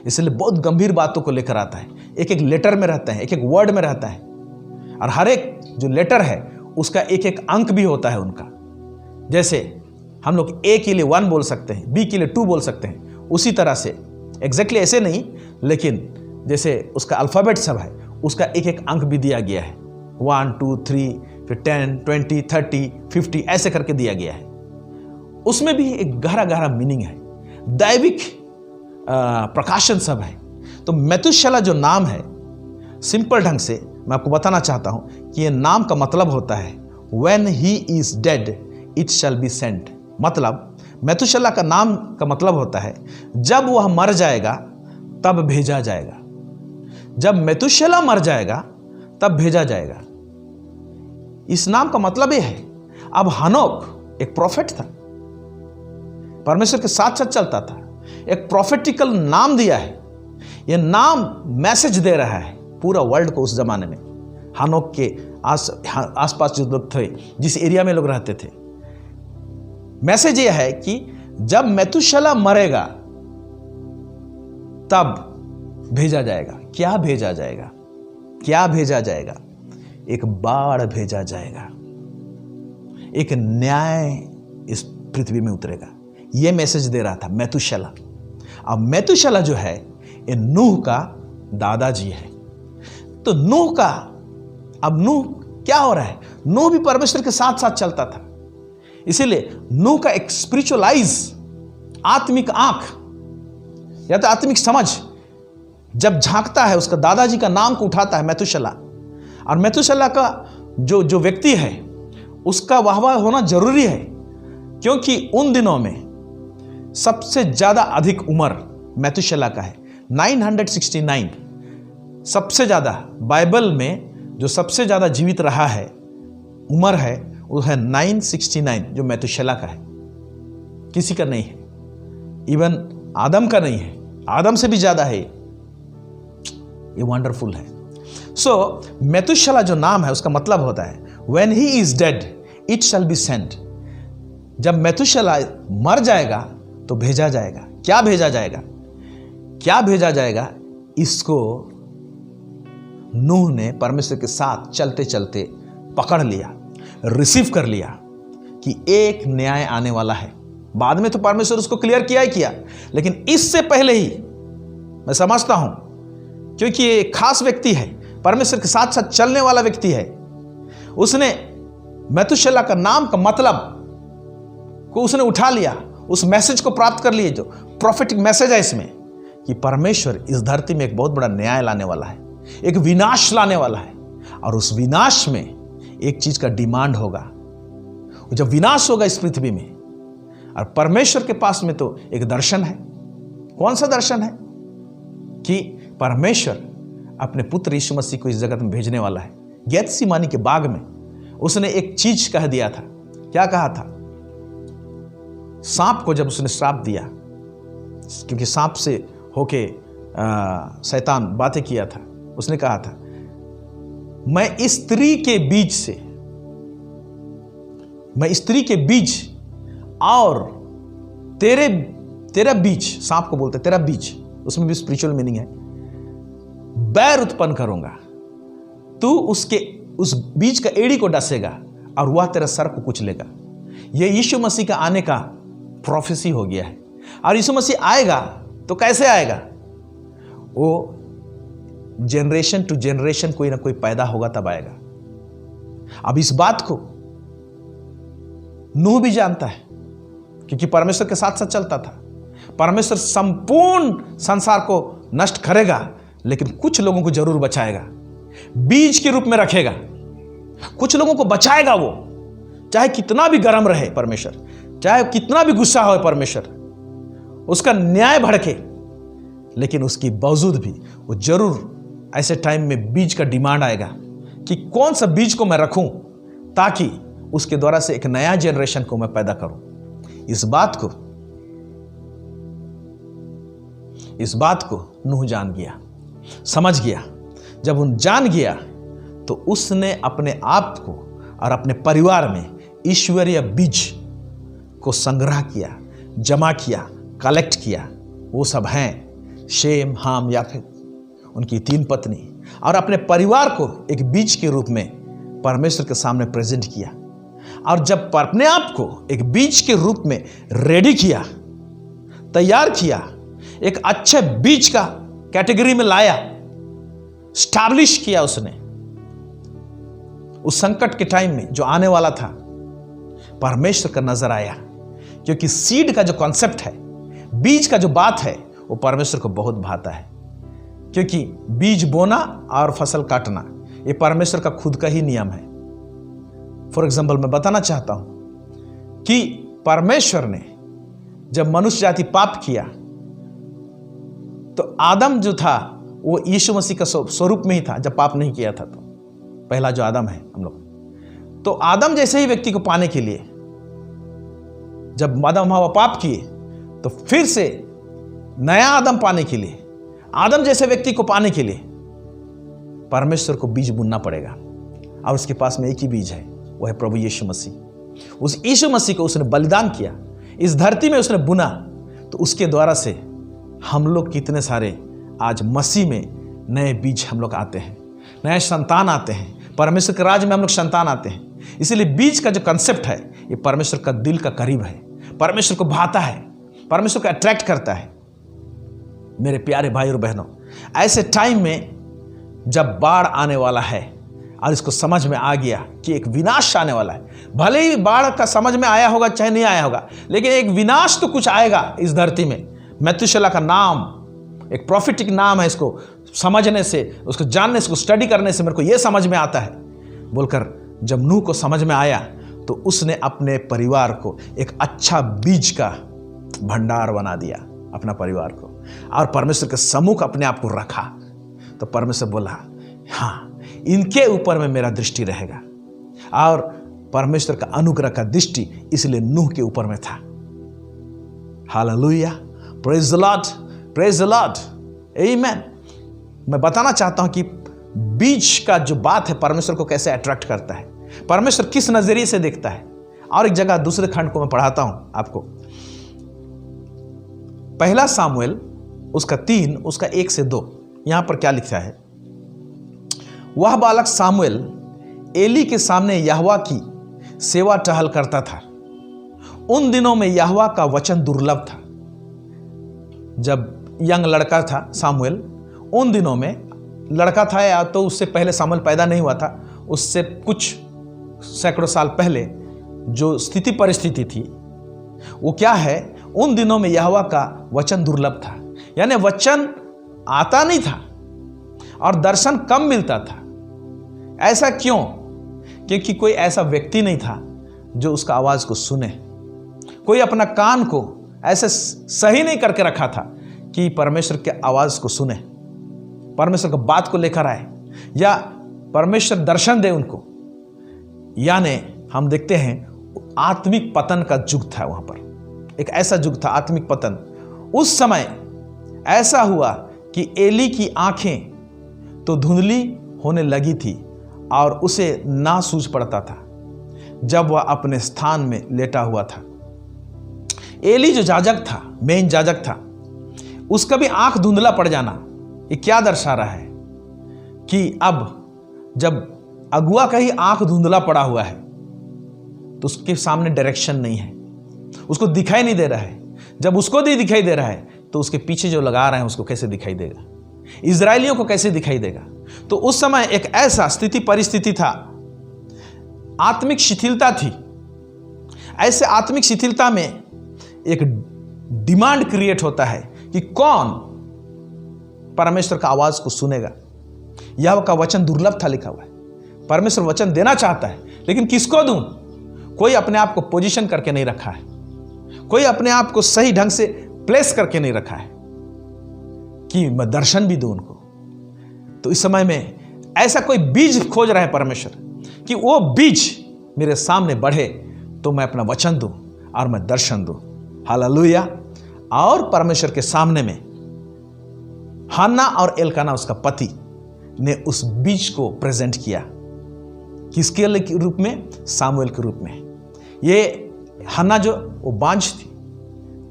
इसलिए बहुत गंभीर बातों को लेकर आता है, एक एक लेटर में रहता है, एक एक वर्ड में रहता है, और हर एक जो लेटर है उसका एक एक अंक भी होता है उनका। जैसे हम लोग ए के लिए 1 बोल सकते हैं, बी के लिए 2 बोल सकते हैं, उसी तरह से एग्जैक्टली ऐसे नहीं, लेकिन जैसे उसका अल्फ़ाबेट सब है उसका एक एक अंक भी दिया गया है। 1 2 3 फिर 10 20 30 50 ऐसे करके दिया गया है। उसमें भी एक गहरा गहरा मीनिंग है, दैविक प्रकाशन सब है। तो मेतुशला जो नाम है, सिंपल ढंग से मैं आपको बताना चाहता हूं कि ये नाम का मतलब होता है when he is did it shall be sent. मतलब मेतुशला का नाम का मतलब होता है जब वह मर जाएगा तब भेजा जाएगा। जब मेतुशला मर जाएगा तब भेजा जाएगा। इस नाम का मतलब यह है। अब हनोक एक प्रोफेट था, परमेश्वर के साथ साथ चलता था, एक प्रोफेटिकल नाम दिया है। यह नाम मैसेज दे रहा है पूरा वर्ल्ड को। उस जमाने में हनोक के आसपास जो लोग थे, जिस एरिया में लोग रहते थे, मैसेज यह है कि जब मेतुशला मरेगा तब भेजा जाएगा। क्या भेजा जाएगा? क्या भेजा जाएगा? एक बाढ़ भेजा जाएगा, एक न्याय इस पृथ्वी में उतरेगा। यह मैसेज दे रहा था मेतुशला। अब मेतुशला जो है ये नूह का दादाजी है। तो नूह का, अब नूह क्या हो रहा है? नूह भी परमेश्वर के साथ साथ चलता था। इसीलिए नूह का एक स्पिरिचुअलाइज, आत्मिक आंख या तो आत्मिक समझ जब झांकता है, उसका दादाजी का नाम को उठाता है मेतुशला। और मेतुशला का जो व्यक्ति है उसका वाहवाह होना जरूरी है, क्योंकि उन दिनों में सबसे ज्यादा अधिक उम्र मेतुशला का है 969। सबसे ज्यादा बाइबल में जो सबसे ज्यादा जीवित रहा है उम्र है वो है 969, जो मेतुशला का है। किसी का नहीं है, इवन आदम का नहीं है, आदम से भी ज्यादा है। ये वंडरफुल है। सो मेतुशला जो नाम है उसका मतलब होता है when he is did it shall be sent. जब मेतुशला मर जाएगा तो भेजा जाएगा। क्या भेजा जाएगा? क्या भेजा जाएगा? इसको नूह ने परमेश्वर के साथ चलते चलते पकड़ लिया, रिसीव कर लिया कि एक न्याय आने वाला है। बाद में तो परमेश्वर उसको क्लियर किया ही किया, लेकिन इससे पहले ही मैं समझता हूं, क्योंकि ये खास व्यक्ति है, परमेश्वर के साथ साथ चलने वाला व्यक्ति है, उसने मेतुशला का नाम का मतलब को उसने उठा लिया, उस मैसेज को प्राप्त कर लिए, जो प्रोफेटिक मैसेज है इसमें कि परमेश्वर इस धरती में एक बहुत बड़ा न्याय लाने वाला है, एक विनाश लाने वाला है। और उस विनाश में एक चीज का डिमांड होगा। जब विनाश होगा इस पृथ्वी में, और परमेश्वर के पास में तो एक दर्शन है। कौन सा दर्शन है? कि परमेश्वर अपने पुत्र यीशु मसीह को इस जगत में भेजने वाला है। गेत्सेमानी के बाग में उसने एक चीज कह दिया था। क्या कहा था? सांप को जब उसने श्राप दिया, क्योंकि सांप से होके शैतान बातें किया था, उसने कहा था मैं स्त्री के बीज और तेरा बीज, सांप को बोलते तेरा बीज, उसमें भी स्पिरिचुअल मीनिंग है, बैर उत्पन्न करूंगा। तू उस बीज का एड़ी को डसेगा और वह तेरा सर को कुचलेगा। यह यीशु मसीह का आने का प्रोफेसी हो गया है। और यीशु मसीह आएगा तो कैसे आएगा? वो जनरेशन टू जनरेशन कोई ना कोई पैदा होगा तब आएगा। अब इस बात को नूह भी जानता है, क्योंकि परमेश्वर के साथ साथ चलता था। परमेश्वर संपूर्ण संसार को नष्ट करेगा, लेकिन कुछ लोगों को जरूर बचाएगा, बीज के रूप में रखेगा। कुछ लोगों को बचाएगा वो, चाहे कितना भी गर्म रहे परमेश्वर, चाहे कितना भी गुस्सा हो परमेश्वर, उसका न्याय भड़के, लेकिन उसकी बावजूद भी वो जरूर ऐसे टाइम में बीज का डिमांड आएगा कि कौन सा बीज को मैं रखूं ताकि उसके द्वारा से एक नया जनरेशन को मैं पैदा करूं। इस बात को नूह जान गया, समझ गया। जब उन जान गया तो उसने अपने आप को और अपने परिवार में ईश्वरीय बीज को संग्रह किया, जमा किया, कलेक्ट किया। वो सब हैं शेम, हाम, याफेत, उनकी 3 पत्नी, और अपने परिवार को एक बीज के रूप में परमेश्वर के सामने प्रेजेंट किया। और जब अपने आप को एक बीज के रूप में रेडी किया, तैयार किया, एक अच्छे बीज का कैटेगरी में लाया, स्टैब्लिश किया उसने, उस संकट के टाइम में जो आने वाला था, परमेश्वर का नजर आया। क्योंकि सीड का जो कॉन्सेप्ट है, बीज का जो बात है, वो परमेश्वर को बहुत भाता है। क्योंकि बीज बोना और फसल काटना ये परमेश्वर का खुद का ही नियम है। फॉर एग्जाम्पल मैं बताना चाहता हूं कि परमेश्वर ने जब मनुष्य जाति पाप किया तो आदम जो था वो यीशु मसीह का स्वरूप में ही था। जब पाप नहीं किया था तो पहला जो आदम है हम लोग, तो आदम जैसे ही व्यक्ति को पाने के लिए जब आदम हवा पाप किए तो फिर से नया आदम पाने के लिए, आदम जैसे व्यक्ति को पाने के लिए परमेश्वर को बीज बुनना पड़ेगा। और उसके पास में एक ही बीज है, वो है प्रभु यीशु मसीह। उस यीशु मसीह को उसने बलिदान किया, इस धरती में उसने बुना, तो उसके द्वारा से हम लोग कितने सारे आज मसीह में नए बीज हम लोग आते हैं, नए संतान आते हैं, परमेश्वर के राज्य में हम लोग संतान आते हैं। इसीलिए बीज का जो कंसेप्ट है ये परमेश्वर का दिल का करीब है, परमेश्वर को भाता है, परमेश्वर को अट्रैक्ट करता है। मेरे प्यारे भाई और बहनों, ऐसे टाइम में जब बाढ़ आने वाला है और इसको समझ में आ गया कि एक विनाश आने वाला है, भले ही बाढ़ का समझ में आया होगा चाहे नहीं आया होगा, लेकिन एक विनाश तो कुछ आएगा इस धरती में। मैथुशेलह का नाम एक प्रॉफिटिक नाम है, इसको समझने से, उसको जानने से, उसको स्टडी करने से मेरे को यह समझ में आता है बोलकर जब नूह को समझ में आया तो उसने अपने परिवार को एक अच्छा बीज का भंडार बना दिया, अपना परिवार को, और परमेश्वर के सम्मुख अपने आप को रखा। तो परमेश्वर बोला हाँ, इनके ऊपर में मेरा दृष्टि रहेगा। और परमेश्वर का अनुग्रह का दृष्टि इसलिए नूह के ऊपर में था। Hallelujah, praise the Lord, praise the Lord, amen. मैं बताना चाहता हूं कि बीज का जो बात है परमेश्वर को कैसे अट्रैक्ट करता है, परमेश्वर किस नजरिए से देखता है। और एक जगह दूसरे खंड को मैं पढ़ाता हूं आपको, 1 सामुएल उसका 3 उसका 1 से 2। यहां पर क्या लिखा है? वह बालक सामुएल एली के सामने यहोवा की सेवा टहल करता था। उन दिनों में यहोवा का वचन दुर्लभ था। जब यंग लड़का था सामुएल, उन दिनों में लड़का था या तो उससे पहले सामुएल पैदा नहीं हुआ था, उससे कुछ सैकड़ों साल पहले जो स्थिति परिस्थिति थी वो क्या है, उन दिनों में यहोवा का वचन दुर्लभ था, यानी वचन आता नहीं था और दर्शन कम मिलता था। ऐसा क्यों? क्योंकि कोई ऐसा व्यक्ति नहीं था जो उसका आवाज को सुने। कोई अपना कान को ऐसे सही नहीं करके रखा था कि परमेश्वर के आवाज को सुने। परमेश्वर की बात को लेकर आए या परमेश्वर दर्शन दे उनको, यानी हम देखते हैं आत्मिक पतन का युग था। वहां पर एक ऐसा युग था, आत्मिक पतन। उस समय ऐसा हुआ कि एली की आंखें तो धुंधली होने लगी थी और उसे ना सूझ पड़ता था जब वह अपने स्थान में लेटा हुआ था। एली जो याजक था, मेन याजक था, उसका भी आंख धुंधला पड़ जाना, ये क्या दर्शा रहा है कि अब जब अगुआ का ही आंख धुंधला पड़ा हुआ है तो उसके सामने डायरेक्शन नहीं है, उसको दिखाई नहीं दे रहा है। जब उसको नहीं दिखाई दे रहा है तो उसके पीछे जो लगा रहे हैं उसको कैसे दिखाई देगा, इजरायलियों को कैसे दिखाई देगा। तो उस समय एक ऐसा स्थिति परिस्थिति था, आत्मिक शिथिलता थी। ऐसे आत्मिक शिथिलता में एक डिमांड क्रिएट होता है कि कौन परमेश्वर का आवाज को सुनेगा। यहोवा का वचन दुर्लभ था, लिखा हुआ है। परमेश्वर वचन देना चाहता है, लेकिन किसको दूं? कोई अपने आप को पोजीशन करके नहीं रखा है, कोई अपने आप को सही ढंग से प्लेस करके नहीं रखा है कि मैं दर्शन भी दूं उनको। तो इस समय में ऐसा कोई बीज खोज रहा है परमेश्वर कि वो बीज मेरे सामने बढ़े तो मैं अपना वचन दूं और मैं दर्शन दूं। हालेलुया। और परमेश्वर के सामने में हन्ना और एल्काना उसका पति ने उस बीज को प्रेजेंट किया। किसके रूप में? सामुएल के रूप में। ये हन्ना जो वो बांझ थी,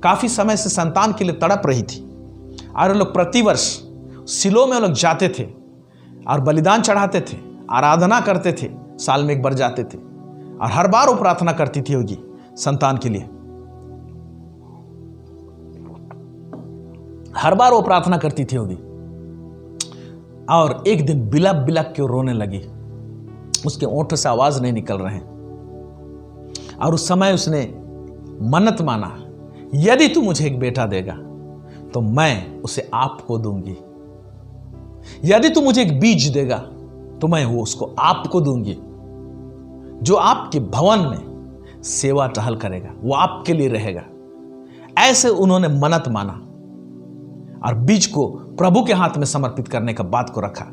काफी समय से संतान के लिए तड़प रही थी और लोग प्रतिवर्ष सिलो में लोग जाते थे और बलिदान चढ़ाते थे, आराधना करते थे, साल में एक बार जाते थे और हर बार वो प्रार्थना करती थी होगी संतान के लिए, हर बार वो प्रार्थना करती थी होगी। और एक दिन बिलक बिलक के रोने लगी, उसके ओंठों से आवाज नहीं निकल रहे हैं और उस समय उसने मन्नत माना, यदि तू मुझे एक बेटा देगा तो मैं उसे आपको दूंगी, यदि तू मुझे एक बीज देगा तो मैं वो उसको आपको दूंगी, जो आपके भवन में सेवा टहल करेगा, वो आपके लिए रहेगा। ऐसे उन्होंने मन्नत माना और बीज को प्रभु के हाथ में समर्पित करने का बात को रखा।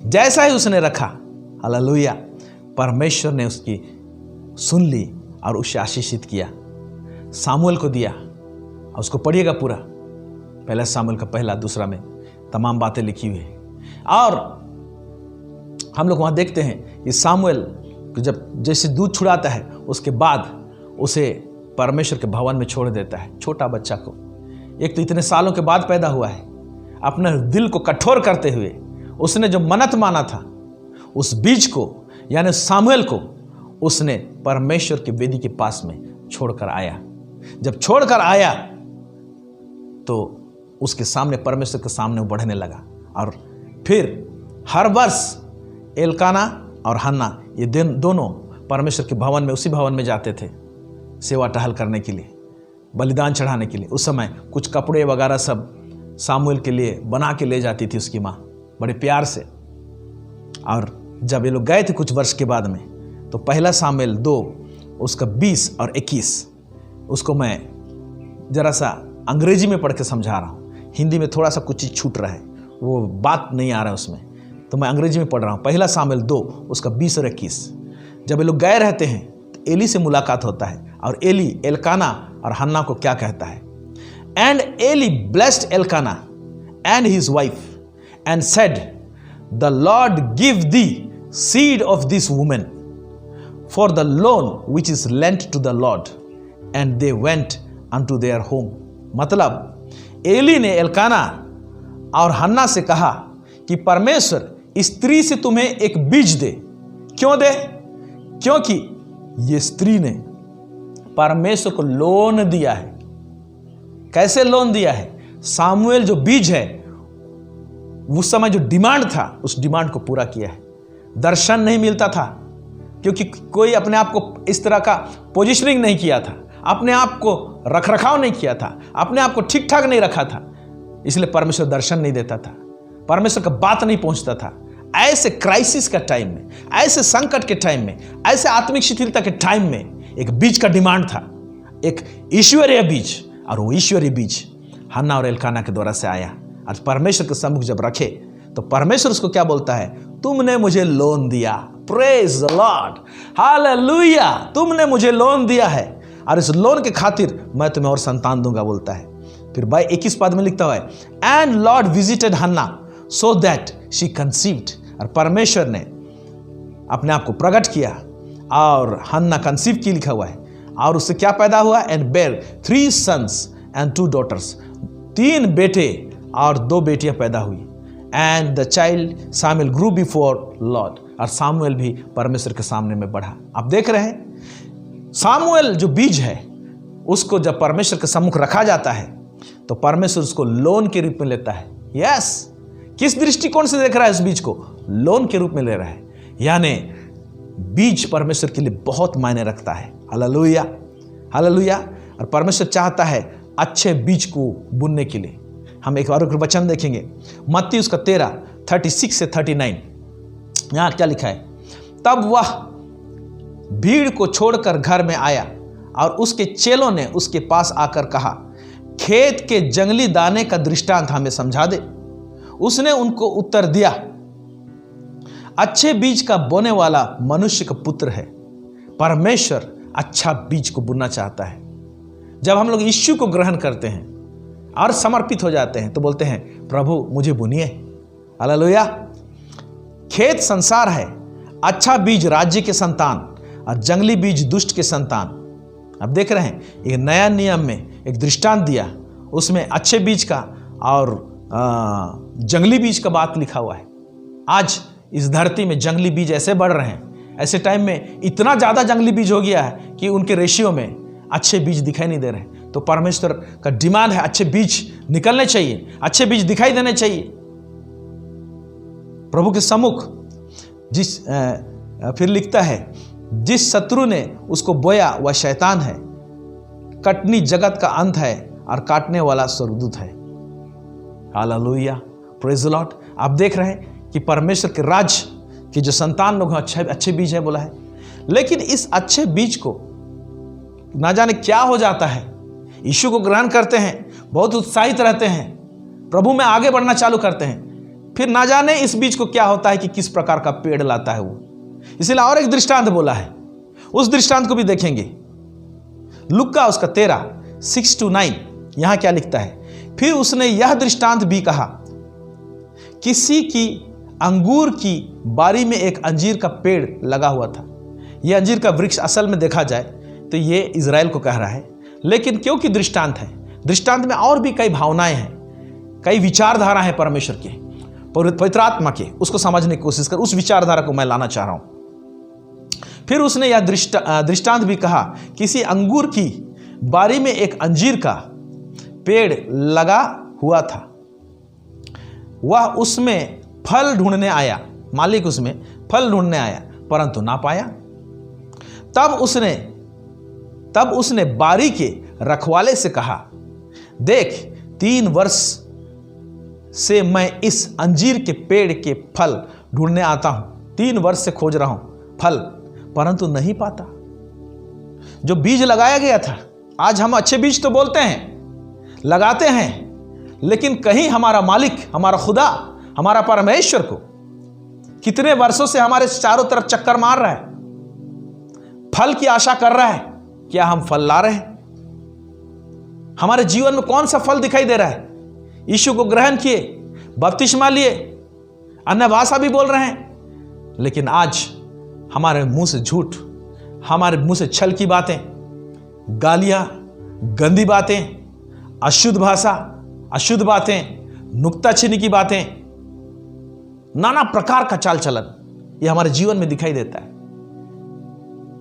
जैसा ही उसने रखा, हालेलुया, परमेश्वर ने उसकी सुन ली और उसे आशीषित किया, सामुएल को दिया। और उसको पढ़िएगा पूरा, पहला सामुएल का पहला दूसरा में तमाम बातें लिखी हुई है। और हम लोग वहां देखते हैं कि सामुएल जब जैसे दूध छुड़ाता है उसके बाद उसे परमेश्वर के भवन में छोड़ देता है, छोटा बच्चा को। एक तो इतने सालों के बाद पैदा हुआ है, अपने दिल को कठोर करते हुए उसने जो मन्नत माना था उस बीज को यानी सामुएल को उसने परमेश्वर की वेदी के पास में छोड़कर आया। जब छोड़कर आया तो उसके सामने, परमेश्वर के सामने वो बढ़ने लगा। और फिर हर वर्ष एल्काना और हन्ना ये दोनों परमेश्वर के भवन में, उसी भवन में जाते थे सेवा टहल करने के लिए, बलिदान चढ़ाने के लिए। उस समय कुछ कपड़े वगैरह सब सामुएल के लिए बना के ले जाती थी उसकी माँ, बड़े प्यार से। और जब ये लोग गए थे कुछ वर्ष के बाद में, तो पहला सामुएल 2 उसका 20 और 21, उसको मैं जरा सा अंग्रेजी में पढ़ के समझा रहा हूँ, हिंदी में थोड़ा सा कुछ चीज़ छूट रहा है, वो बात नहीं आ रहा है उसमें, तो मैं अंग्रेजी में पढ़ रहा हूँ। पहला सामुएल 2 उसका 20 और 21। जब ये लोग गए रहते हैं तो एली से मुलाकात होता है और एली एल्काना और हन्ना को क्या कहता है? And Eli blessed Elkanah and his wife and said, the Lord give thee seed of this women for the loan which is lent to the Lord, and they went unto their home. मतलब Eli ने Elkanah और Hannah से कहा कि परमेश्वर स्त्री से तुम्हें एक बीज दे। क्यों दे? क्योंकि ये स्त्री ने परमेश्वर को लोन दिया है। कैसे लोन दिया है? सामुएल जो बीज है, उस समय जो डिमांड था उस डिमांड को पूरा किया है। दर्शन नहीं मिलता था क्योंकि कोई अपने आप को इस तरह का पोजिशनिंग नहीं किया था, अपने आप को रखरखाव नहीं किया था, अपने आप को ठीक ठाक नहीं रखा था, इसलिए परमेश्वर दर्शन नहीं देता था, परमेश्वर का बात नहीं पहुंचता था। ऐसे क्राइसिस का टाइम में, ऐसे संकट के टाइम में, ऐसे आत्मिक शिथिलता के टाइम में एक बीज का डिमांड था, एक ईश्वरीय बीज। और वो ईश्वरीय बीज हन्ना और एल्काना के द्वारा से आया। और परमेश्वर के सम्मुख जब रखे तो तो परमेश्वर उसको क्या बोलता है? तुमने मुझे लोन दिया। Praise the Lord, hallelujah. तुमने मुझे लोन दिया है और इस लोन के खातिर मैं तुम्हें और संतान दूंगा, बोलता है। फिर 21 पद में लिखता हुआ है, and Lord visited Hannah so that she conceived. और परमेश्वर ने अपने आप को प्रकट किया और हन्ना कंसीव की, लिखा हुआ है। और उससे क्या पैदा हुआ? एंड बेर 3 sons and 2 daughters। 3 बेटे और 2 बेटियां पैदा हुई। And the child Samuel grew before Lord. और सामुएल भी परमेश्वर के सामने में बढ़ा। आप देख रहे हैं, सामुएल जो बीज है उसको जब परमेश्वर के सम्मुख रखा जाता है तो परमेश्वर उसको लोन के रूप में लेता है। यस, किस दृष्टिकोण से देख रहा है? इस बीज को लोन के रूप में ले रहा है। यानी बीज परमेश्वर के लिए बहुत मायने रखता है। Hallelujah, hallelujah. और परमेश्वर चाहता है अच्छे बीज को बुनने के लिए। हम एक और वचन देखेंगे, मत्ती उसका 13, 36 से 39। यहां क्या लिखा है? तब वह भीड़ को छोड़कर घर में आया और उसके चेलों ने उसके पास आकर कहा, खेत के जंगली दाने का दृष्टांत हमें समझा दे। उसने उनको उत्तर दिया, अच्छे बीज का बोने वाला मनुष्य का पुत्र है। परमेश्वर अच्छा बीज को बुनना चाहता है। जब हम लोग यीशु को ग्रहण करते हैं और समर्पित हो जाते हैं तो बोलते हैं, प्रभु मुझे बुनिए। हालेलुया। खेत संसार है, अच्छा बीज राज्य के संतान और जंगली बीज दुष्ट के संतान। अब देख रहे हैं, एक नया नियम में एक दृष्टांत दिया, उसमें अच्छे बीज का और जंगली बीज का बात लिखा हुआ है। आज इस धरती में जंगली बीज ऐसे बढ़ रहे हैं, ऐसे टाइम में इतना ज़्यादा जंगली बीज हो गया है कि उनके रेशियो में अच्छे बीज दिखाई नहीं दे रहे। तो परमेश्वर का डिमांड है, अच्छे बीज निकलने चाहिए, अच्छे बीज दिखाई देने चाहिए प्रभु के सम्मुख। फिर लिखता है, जिस शत्रु ने उसको बोया वह शैतान है, कटनी जगत का अंत है और काटने वाला स्वर्गदूत है। Hallelujah, praise the Lord. आप देख रहे हैं कि परमेश्वर के राज्य के जो संतान लोग हैं अच्छे बीज है बोला है। लेकिन इस अच्छे बीज को ना जाने क्या हो जाता है, यीशु को ग्रहण करते हैं, बहुत उत्साहित रहते हैं, प्रभु में आगे बढ़ना चालू करते हैं, फिर ना जाने इस बीज को क्या होता है कि किस प्रकार का पेड़ लाता है वो। इसलिए और एक दृष्टांत बोला है, उस दृष्टांत को भी देखेंगे। लुक्का उसका 13, 6 to 9। यहां क्या लिखता है? फिर उसने यह दृष्टांत भी कहा, किसी की अंगूर की बारी में एक अंजीर का पेड़ लगा हुआ था। यह अंजीर का वृक्ष असल में देखा जाए तो ये इज़राइल को कह रहा है, लेकिन क्योंकि दृष्टांत है, दृष्टांत में और भी कई भावनाएं हैं, कई विचारधारा है परमेश्वर के, पवित्र आत्मा के, उसको समझने की कोशिश कर। उस विचारधारा को मैं लाना चाह रहा हूं। फिर उसने यह दृष्टांत भी कहा, किसी अंगूर की बारी में एक अंजीर का पेड़ लगा हुआ था। वह उसमें फल ढूंढने आया, मालिक उसमें फल ढूंढने आया, परंतु ना पाया। तब उसने बारी के रखवाले से कहा, देख 3 वर्ष से मैं इस अंजीर के पेड़ के फल ढूंढने आता हूं, 3 वर्ष से खोज रहा हूं फल, परंतु नहीं पाता। जो बीज लगाया गया था, आज हम अच्छे बीज तो बोलते हैं, लगाते हैं, लेकिन कहीं हमारा मालिक, हमारा खुदा, हमारा परमेश्वर को कितने वर्षों से हमारे चारों तरफ चक्कर मार रहा है, फल की आशा कर रहा है। क्या हम फल ला रहे हैं? हमारे जीवन में कौन सा फल दिखाई दे रहा है? यीशु को ग्रहण किए, बपतिस्मा लिए, अन्य भाषा भी बोल रहे हैं, लेकिन आज हमारे मुंह से झूठ, हमारे मुंह से छल की बातें, गालियां, गंदी बातें, अशुद्ध भाषा, अशुद्ध बातें, नुक्ताचीनी की बातें, नाना प्रकार का चाल चलन, ये हमारे जीवन में दिखाई देता है।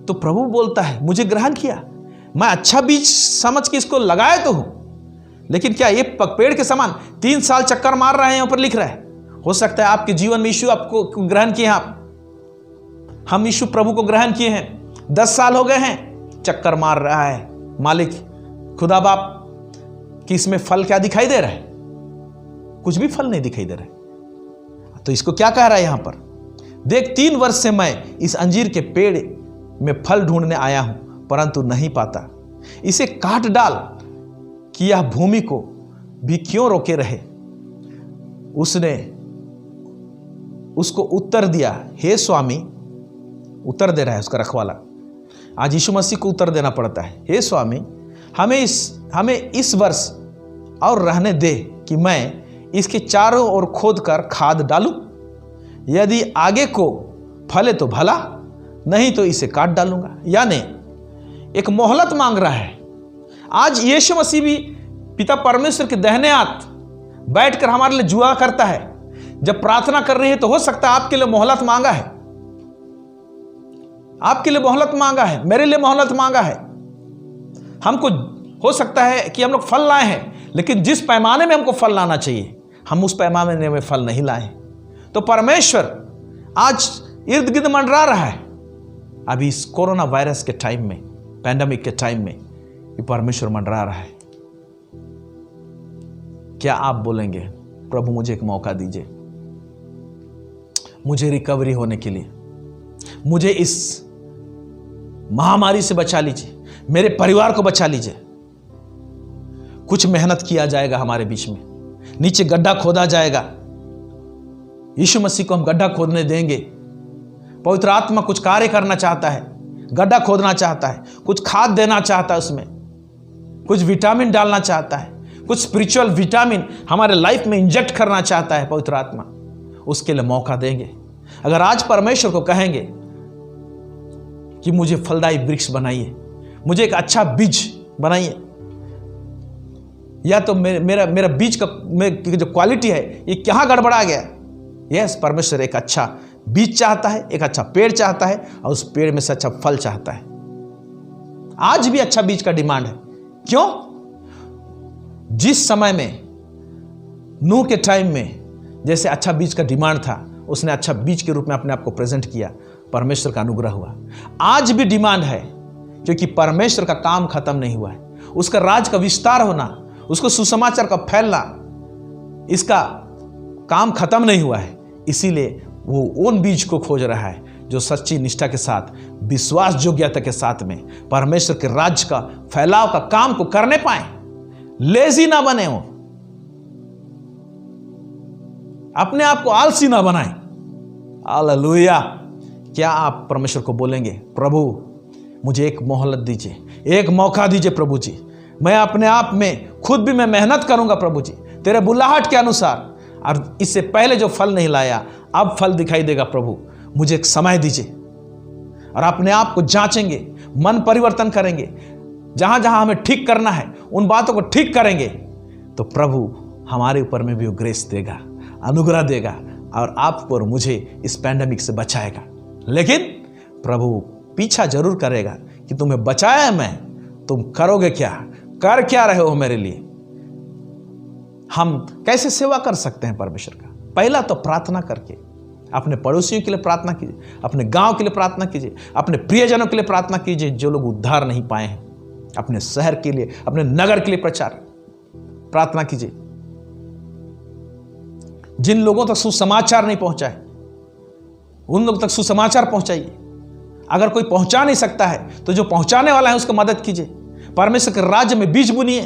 तो प्रभु बोलता है, मुझे ग्रहण किया, मैं अच्छा बीज समझ के इसको लगाया तो हूं, लेकिन क्या ये पेड़ के समान 3 साल चक्कर मार रहे हैं? यहां पर लिख रहा है। हो सकता है आपके जीवन में यीशु आपको ग्रहण किए हैं, हम यीशु प्रभु को ग्रहण किए हैं, 10 साल हो गए हैं, चक्कर मार रहा है मालिक खुदा बाप कि इसमें फल क्या दिखाई दे रहा है? कुछ भी फल नहीं दिखाई दे रहा है। तो इसको क्या कह रहा है यहां पर? देख 3 वर्ष से मैं इस अंजीर के पेड़ में फल ढूंढने आया हूं, परंतु नहीं पाता। इसे काट डाल कि यह भूमि को भी क्यों रोके रहे। उसने उसको उत्तर दिया, हे स्वामी, उत्तर दे रहा है उसका रखवाला। आज यीशु मसीह को उत्तर देना पड़ता है, हे स्वामी, हमें इस वर्ष और रहने दे कि मैं इसके चारों ओर खोद कर खाद डालूं। यदि आगे को फले तो भला, नहीं तो इसे काट डालूंगा। यानी एक मोहलत मांग रहा है। आज यीशु मसीह भी पिता परमेश्वर के दाहिने हाथ बैठकर हमारे लिए जुआ करता है। जब प्रार्थना कर रही है तो हो सकता है आपके लिए मोहलत मांगा है, आपके लिए मोहलत मांगा है, मेरे लिए मोहलत मांगा है। हमको हो सकता है कि हम लोग फल लाए हैं, लेकिन जिस पैमाने में हमको फल लाना चाहिए हम उस पैमाने में फल नहीं लाए। तो परमेश्वर आज इर्द गिर्द मंडरा रहा है। अभी इस कोरोना वायरस के टाइम में, पैंडेमिक के टाइम में, ये परमेश्वर मंडरा रहा है। क्या आप बोलेंगे, प्रभु मुझे एक मौका दीजिए, मुझे रिकवरी होने के लिए, मुझे इस महामारी से बचा लीजिए, मेरे परिवार को बचा लीजिए। कुछ मेहनत किया जाएगा हमारे बीच में, नीचे गड्ढा खोदा जाएगा। यीशु मसीह को हम गड्ढा खोदने देंगे। पवित्र आत्मा कुछ कार्य करना चाहता है, गड्ढा खोदना चाहता है, कुछ खाद देना चाहता है, उसमें कुछ विटामिन डालना चाहता है, कुछ स्पिरिचुअल विटामिन हमारे लाइफ में इंजेक्ट करना चाहता है पवित्र आत्मा। उसके लिए मौका देंगे। अगर आज परमेश्वर को कहेंगे कि मुझे फलदायी वृक्ष बनाइए, मुझे एक अच्छा बीज बनाइए, या तो मेरा बीज का जो क्वालिटी है ये कहाँ गड़बड़ा गया। यस, परमेश्वर एक अच्छा बीज चाहता है, एक अच्छा पेड़ चाहता है, और उस पेड़ में से अच्छा फल चाहता है। आज भी अच्छा बीज का डिमांड है। क्यों? जिस समय में नूह के टाइम में जैसे अच्छा बीज का डिमांड था, उसने अच्छा बीज के रूप में अपने आप को प्रेजेंट किया, परमेश्वर का अनुग्रह हुआ। आज भी डिमांड है, क्योंकि परमेश्वर का काम खत्म नहीं हुआ है। उसका राज का विस्तार होना, उसको सुसमाचार का फैलना, इसका काम खत्म नहीं हुआ है। इसीलिए वो उन बीज को खोज रहा है जो सच्ची निष्ठा के साथ, विश्वास योग्यता के साथ में परमेश्वर के राज्य का फैलाव का काम को करने पाए, लेजी ना बने हो, अपने आप को आलसी ना बनाए। हालेलुया। क्या आप परमेश्वर को बोलेंगे, प्रभु मुझे एक मोहलत दीजिए, एक मौका दीजिए प्रभु जी, मैं अपने आप में खुद भी मैं मेहनत करूंगा प्रभु जी, तेरे बुलाहट के अनुसार, और इससे पहले जो फल नहीं लाया अब फल दिखाई देगा प्रभु, मुझे एक समय दीजिए। और अपने आप को जांचेंगे, मन परिवर्तन करेंगे, जहां जहां हमें ठीक करना है उन बातों को ठीक करेंगे, तो प्रभु हमारे ऊपर में भी वो ग्रेस देगा, अनुग्रह देगा, और आपको और मुझे इस पैंडेमिक से बचाएगा। लेकिन प्रभु पीछा जरूर करेगा कि तुम्हें बचाया है मैं, तुम करोगे क्या, कर क्या रहे हो मेरे लिए। हम कैसे सेवा कर सकते हैं परमेश्वर का? पहला तो प्रार्थना करके, अपने पड़ोसियों के लिए प्रार्थना कीजिए, अपने गांव के लिए प्रार्थना कीजिए, अपने प्रियजनों के लिए प्रार्थना कीजिए जो लोग उद्धार नहीं पाए हैं, अपने शहर के लिए, अपने नगर के लिए प्रार्थना कीजिए। जिन लोगों तक सुसमाचार नहीं पहुंचा है उन लोगों तक सुसमाचार पहुंचाइए। अगर कोई पहुंचा नहीं सकता है तो जो पहुंचाने वाला है उसको मदद कीजिए। परमेश्वर के राज्य में बीज बुनिए।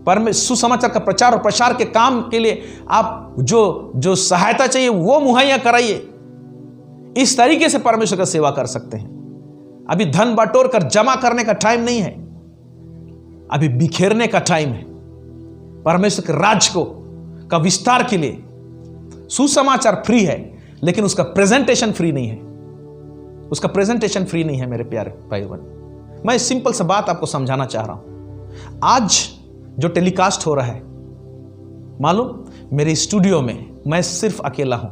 परमेश्वर सुसमाचार का प्रचार और प्रसार के काम के लिए आप जो सहायता चाहिए वो मुहैया कराइए। इस तरीके से परमेश्वर का सेवा कर सकते हैं। अभी धन बटोर कर जमा करने का टाइम नहीं है, अभी बिखेरने का टाइम है। परमेश्वर के राज्य का विस्तार के लिए सुसमाचार फ्री है, लेकिन उसका प्रेजेंटेशन फ्री नहीं है। उसका प्रेजेंटेशन फ्री नहीं है मेरे प्यारे भाई बहन। मैं सिंपल सा बात आपको समझाना चाह रहा हूं। आज जो टेलीकास्ट हो रहा है, मालूम मेरे स्टूडियो में मैं सिर्फ अकेला हूं।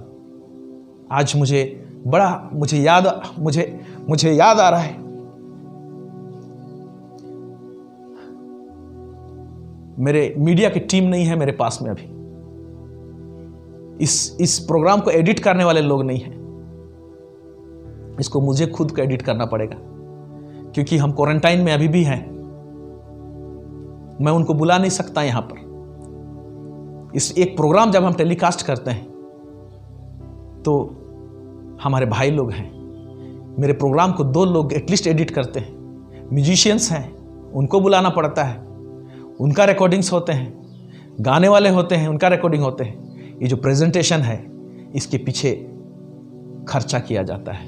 आज मुझे याद आ रहा है, मेरे मीडिया की टीम नहीं है मेरे पास में अभी। इस प्रोग्राम को एडिट करने वाले लोग नहीं हैं। इसको मुझे खुद को एडिट करना पड़ेगा, क्योंकि हम क्वारंटाइन में अभी भी हैं। मैं उनको बुला नहीं सकता यहां पर। इस एक प्रोग्राम जब हम टेलीकास्ट करते हैं तो हमारे भाई लोग हैं, मेरे प्रोग्राम को 2 लोग एटलीस्ट एडिट करते हैं, म्यूजिशियंस हैं, उनको बुलाना पड़ता है, उनका रिकॉर्डिंग्स होते हैं, गाने वाले होते हैं, उनका रिकॉर्डिंग होते हैं। ये जो प्रेजेंटेशन है इसके पीछे खर्चा किया जाता है।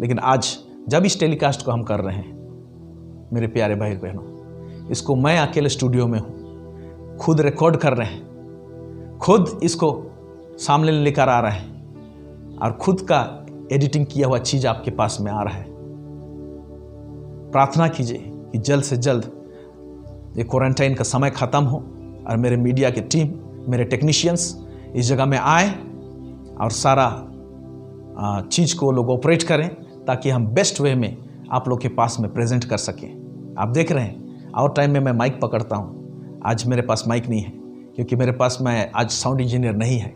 लेकिन आज जब इस टेलीकास्ट को हम कर रहे हैं, मेरे प्यारे भाई बहनों, इसको मैं अकेले स्टूडियो में हूँ, खुद रिकॉर्ड कर रहे हैं, खुद इसको सामने लेकर आ रहे हैं और खुद का एडिटिंग किया हुआ चीज़ आपके पास में आ रहा है। प्रार्थना कीजिए कि जल्द से जल्द ये क्वारंटाइन का समय ख़त्म हो और मेरे मीडिया की टीम, मेरे टेक्नीशियंस इस जगह में आए और सारा चीज़ को लोग ऑपरेट करें, ताकि हम बेस्ट वे में आप लोग के पास में प्रेजेंट कर सकें। आप देख रहे हैं और टाइम में मैं माइक पकड़ता हूँ, आज मेरे पास माइक नहीं है क्योंकि मेरे पास में आज साउंड इंजीनियर नहीं है,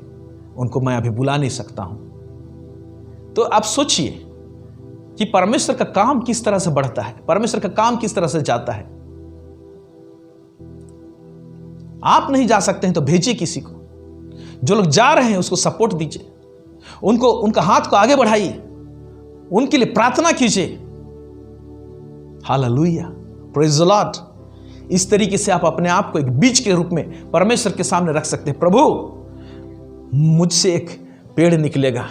उनको मैं अभी बुला नहीं सकता हूँ। तो आप सोचिए कि परमेश्वर का काम किस तरह से बढ़ता है, परमेश्वर का काम किस तरह से जाता है। आप नहीं जा सकते हैं तो भेजिए किसी को, जो लोग जा रहे हैं उसको सपोर्ट दीजिए, उनको उनका हाथ को आगे बढ़ाइए, उनके लिए प्रार्थना कीजिए। Hallelujah, praise the Lord. इस तरीके से आप अपने आप को एक बीज के रूप में परमेश्वर के सामने रख सकते हैं। प्रभु, मुझसे एक पेड़ निकलेगा,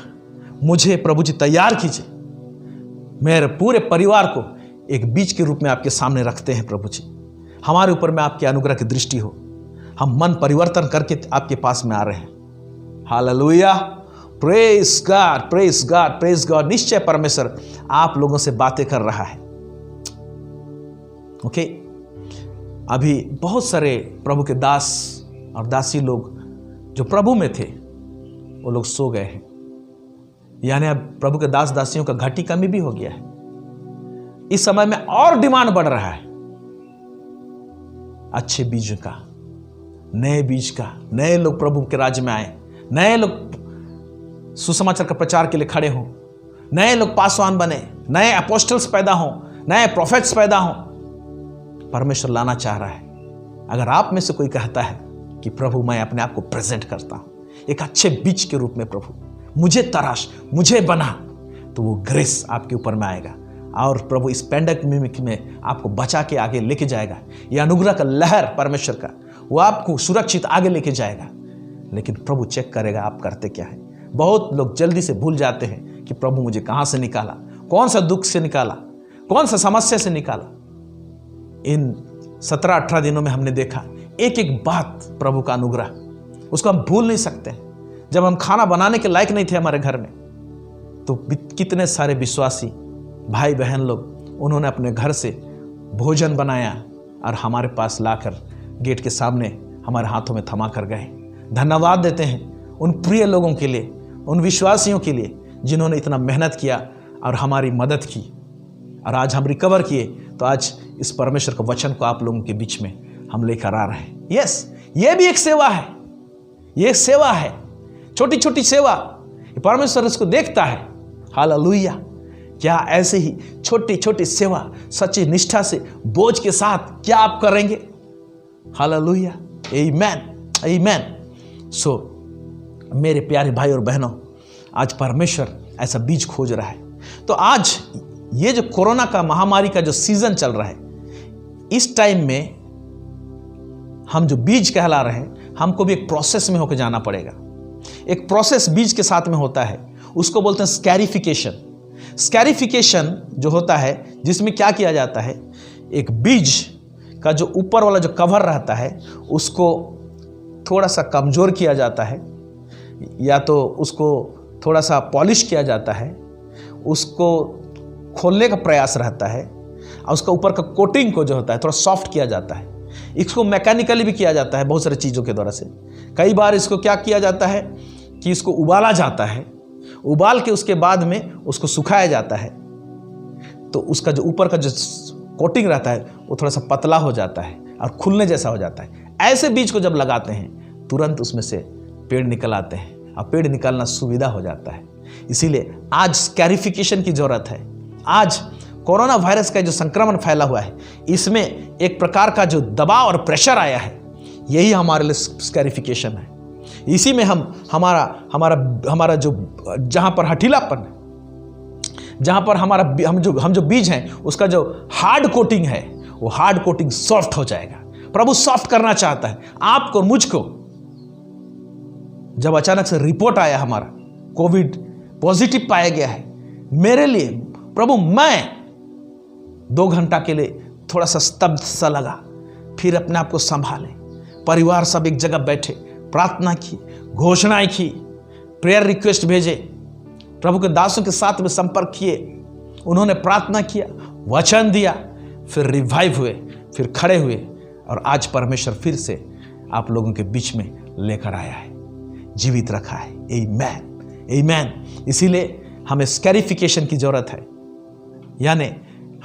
मुझे प्रभु जी तैयार कीजिए। मेरे पूरे परिवार को एक बीज के रूप में आपके सामने रखते हैं प्रभु जी। हमारे ऊपर में आपके अनुग्रह की दृष्टि हो, हम मन परिवर्तन करके आपके पास में आ रहे हैं। Hallelujah, praise God, praise God, praise God. निश्चय परमेश्वर आप लोगों से बातें कर रहा है। ओके, अभी बहुत सारे प्रभु के दास और दासी लोग जो प्रभु में थे वो लोग सो गए हैं, यानी अब प्रभु के दास दासियों का घटी कमी भी हो गया है। इस समय में और डिमांड बढ़ रहा है अच्छे बीज का, नए बीज का। नए लोग प्रभु के राज्य में आए, नए लोग सुसमाचार का प्रचार के लिए खड़े हों, नए लोग पासवान बने, नए अपोस्टल्स पैदा हों, नए प्रोफेट्स पैदा हों। परमेश्वर लाना चाह रहा है। अगर आप में से कोई कहता है कि प्रभु मैं अपने आप को प्रेजेंट करता हूं एक अच्छे बीज के रूप में, प्रभु मुझे तराश, मुझे बना, तो वो ग्रेस आपके ऊपर में आएगा और प्रभु इस पैंडेमिक में आपको बचा के आगे लेके जाएगा। ये अनुग्रह का लहर परमेश्वर का, वो आपको सुरक्षित आगे लेके जाएगा। लेकिन प्रभु चेक करेगा आप करते क्या है। बहुत लोग जल्दी से भूल जाते हैं कि प्रभु मुझे कहाँ से निकाला, कौन सा दुख से निकाला, कौन सा समस्या से निकाला। इन 17-18 दिनों में हमने देखा एक एक बात प्रभु का अनुग्रह, उसको हम भूल नहीं सकते। जब हम खाना बनाने के लायक नहीं थे हमारे घर में, तो कितने सारे विश्वासी भाई बहन लोग उन्होंने अपने घर से भोजन बनाया और हमारे पास लाकर गेट के सामने हमारे हाथों में थमा कर गए। धन्यवाद देते हैं उन प्रिय लोगों के लिए, उन विश्वासियों के लिए जिन्होंने इतना मेहनत किया और हमारी मदद की। और आज हम रिकवर किए, तो आज इस परमेश्वर के वचन को आप लोगों के बीच में हम लेकर आ रहे हैं। यस, ये भी एक सेवा है, ये एक सेवा है, छोटी छोटी सेवा। परमेश्वर इसको देखता है। हालेलुया। क्या ऐसे ही छोटी छोटी सेवा सच्ची निष्ठा से बोझ के साथ क्या आप करेंगे? हालेलुया, आमीन, आमीन। सो मेरे प्यारे भाई और बहनों, आज परमेश्वर ऐसा बीज खोज रहा है। तो आज ये जो कोरोना का महामारी का जो सीजन चल रहा है, इस टाइम में हम जो बीज कहला रहे हैं, हमको भी एक प्रोसेस में होकर जाना पड़ेगा। एक प्रोसेस बीज के साथ में होता है, उसको बोलते हैं स्कैरिफिकेशन। स्कैरिफिकेशन जो होता है, जिसमें क्या किया जाता है, एक बीज का जो ऊपर वाला जो कवर रहता है उसको थोड़ा सा कमज़ोर किया जाता है, या तो उसको थोड़ा सा पॉलिश किया जाता है, उसको खोलने का प्रयास रहता है, और उसका ऊपर का कोटिंग को जो होता है थोड़ा सॉफ्ट किया जाता है। इसको मैकेनिकली भी किया जाता है बहुत सारी चीज़ों के द्वारा से। कई बार इसको क्या किया जाता है कि इसको उबाला जाता है, उबाल के उसके बाद में उसको सुखाया जाता है, तो उसका जो ऊपर का जो कोटिंग रहता है वो थोड़ा सा पतला हो जाता है और खुलने जैसा हो जाता है। ऐसे बीज को जब लगाते हैं तुरंत उसमें से पेड़ निकल आते हैं और पेड़ निकलना सुविधा हो जाता है। इसीलिए आज स्कैरिफिकेशन की ज़रूरत है। आज कोरोना वायरस का जो संक्रमण फैला हुआ है, इसमें एक प्रकार का जो दबाव और प्रेशर आया है, यही हमारे लिए स्कैरिफिकेशन है। इसी में हमारा जो जहाँ पर हठीलापन है, जहाँ पर हम जो बीज हैं उसका जो हार्ड कोटिंग है, वो हार्ड कोटिंग सॉफ्ट हो जाएगा। प्रभु सॉफ्ट करना चाहता है आपको, मुझको। जब अचानक से रिपोर्ट आया हमारा कोविड पॉजिटिव पाया गया है, मेरे लिए प्रभु मैं 2 घंटा के लिए थोड़ा सा स्तब्ध सा लगा, फिर अपने आप को संभाले, परिवार सब एक जगह बैठे, प्रार्थना की, घोषणाएं की, प्रेयर रिक्वेस्ट भेजे, प्रभु के दासों के साथ में संपर्क किए, उन्होंने प्रार्थना किया, वचन दिया, फिर रिवाइव हुए, फिर खड़े हुए, और आज परमेश्वर फिर से आप लोगों के बीच में लेकर आया है, जीवित रखा है। आमेन, आमेन। इसीलिए हमें स्कैरिफिकेशन की जरूरत है, यानी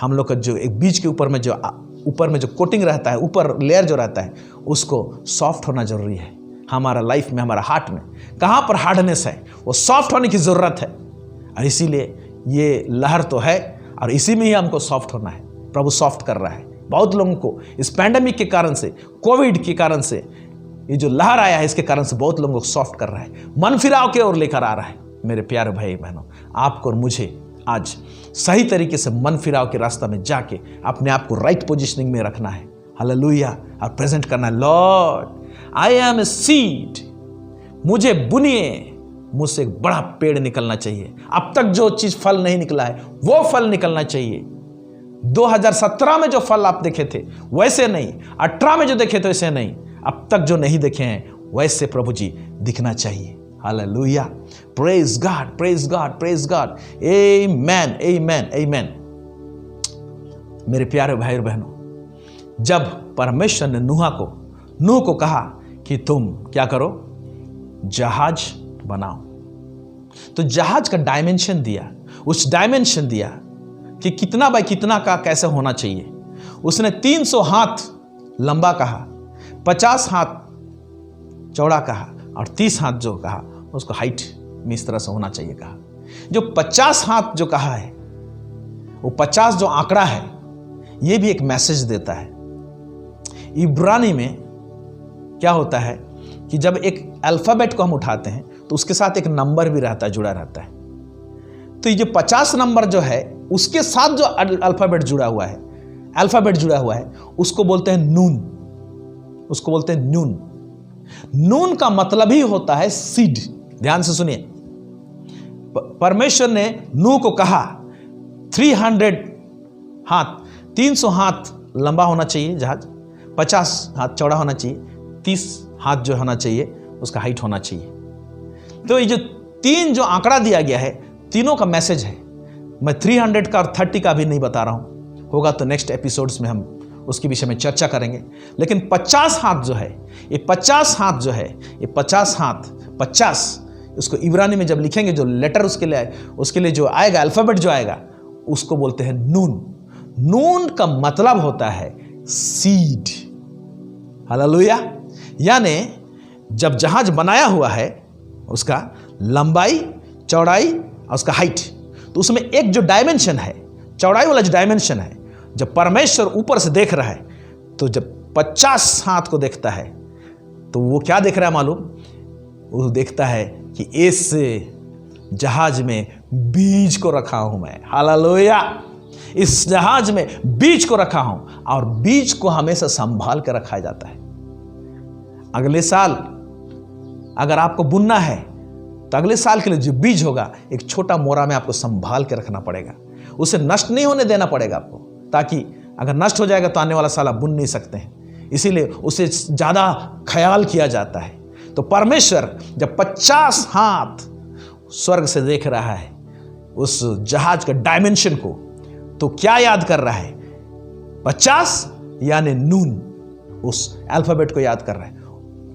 हम लोग का जो एक बीज के ऊपर में जो कोटिंग रहता है, ऊपर लेयर जो रहता है, उसको सॉफ्ट होना जरूरी है। हमारा लाइफ में, हमारा हार्ट में कहाँ पर हार्डनेस है, वो सॉफ्ट होने की ज़रूरत है। और इसीलिए ये लहर तो है और इसी में ही हमको सॉफ्ट होना है। प्रभु सॉफ्ट कर रहा है बहुत लोगों को। इस पैंडेमिक के कारण से, कोविड के कारण से, ये जो लहर आया है, इसके कारण से बहुत लोगों को सॉफ्ट कर रहा है, मन फिराव के ओर लेकर आ रहा है। मेरे प्यारे भाई बहनों, आपको और मुझे आज सही तरीके से मन फिराव के रास्ता में जाके अपने आप को राइट पोजीशनिंग में रखना है। हालेलुया। और प्रेजेंट करना है, Lord I am a seed, मुझे बुनिए, मुझसे एक बड़ा पेड़ निकलना चाहिए। अब तक जो चीज फल नहीं निकला है वो फल निकलना चाहिए। 2017 में जो फल आप देखे थे वैसे नहीं, 18 में जो देखे थे वैसे नहीं, अब तक जो नहीं देखे हैं वैसे प्रभु जी दिखना चाहिए। Hallelujah, praise God, praise God, praise God. Amen, amen, amen. मेरे प्यारे भाई और बहनों, जब परमेश्वर ने नूह को कहा कि तुम क्या करो, जहाज बनाओ, तो जहाज का डायमेंशन दिया, उस डायमेंशन दिया कि कितना बाय कितना का कैसे होना चाहिए। उसने 300 हाथ लंबा कहा, 50 हाथ चौड़ा कहा, और 30 हाथ जो कहा उसको हाइट में इस तरह से होना चाहिए कहा। जो 50 हाथ जो कहा है, वो 50 जो आंकड़ा है, ये भी एक मैसेज देता है। इब्रानी में क्या होता है कि जब एक अल्फाबेट को हम उठाते हैं तो उसके साथ एक नंबर भी रहता है, जुड़ा रहता है। तो ये जो 50 नंबर जो है, उसके साथ जो अल्फाबेट जुड़ा हुआ है, उसको बोलते हैं नून, उसको बोलते हैं नून। नून का मतलब ही होता है सीड। ध्यान से सुनिए, परमेश्वर ने नूह को कहा 300 हाथ लंबा होना चाहिए जहाज, 50 हाथ चौड़ा होना चाहिए, 30 हाथ जो होना चाहिए उसका हाइट होना चाहिए। तो ये जो 3 जो आंकड़ा दिया गया है, तीनों का मैसेज है। मैं 300 का और 30 का भी नहीं बता रहा हूं, होगा तो नेक्स्ट एपिसोड्स में हम उसके विषय में चर्चा करेंगे। लेकिन 50 हाथ जो है, ये 50 हाथ जो है, ये 50 हाथ, 50 उसको इब्रानी में जब लिखेंगे, जो लेटर उसके लिए जो आएगा, अल्फाबेट जो आएगा, उसको बोलते हैं नून। नून का मतलब होता है सीड। हालेलुया। यानी जब जहाज बनाया हुआ है, उसका लंबाई, चौड़ाई और उसका हाइट, तो उसमें एक जो डायमेंशन है, चौड़ाई वाला जो डायमेंशन है, जब परमेश्वर ऊपर से देख रहा है, तो जब 50 हाथ को देखता है तो वो क्या देख रहा है मालूम? वो देखता है कि इस जहाज में बीज को रखा हूं मैं। हालेलुया। इस जहाज में बीज को रखा हूं, और बीज को हमेशा संभाल कर रखा जाता है। अगले साल अगर आपको बुनना है तो अगले साल के लिए जो बीज होगा, एक छोटा मोरा में आपको संभाल के रखना पड़ेगा, उसे नष्ट नहीं होने देना पड़ेगा आपको, ताकि अगर नष्ट हो जाएगा तो आने वाला साल आप बुन नहीं सकते हैं। इसीलिए उसे ज़्यादा ख्याल किया जाता है। तो परमेश्वर जब 50 हाथ स्वर्ग से देख रहा है उस जहाज के डायमेंशन को, तो क्या याद कर रहा है? 50 यानी नून, उस अल्फाबेट को याद कर रहा है।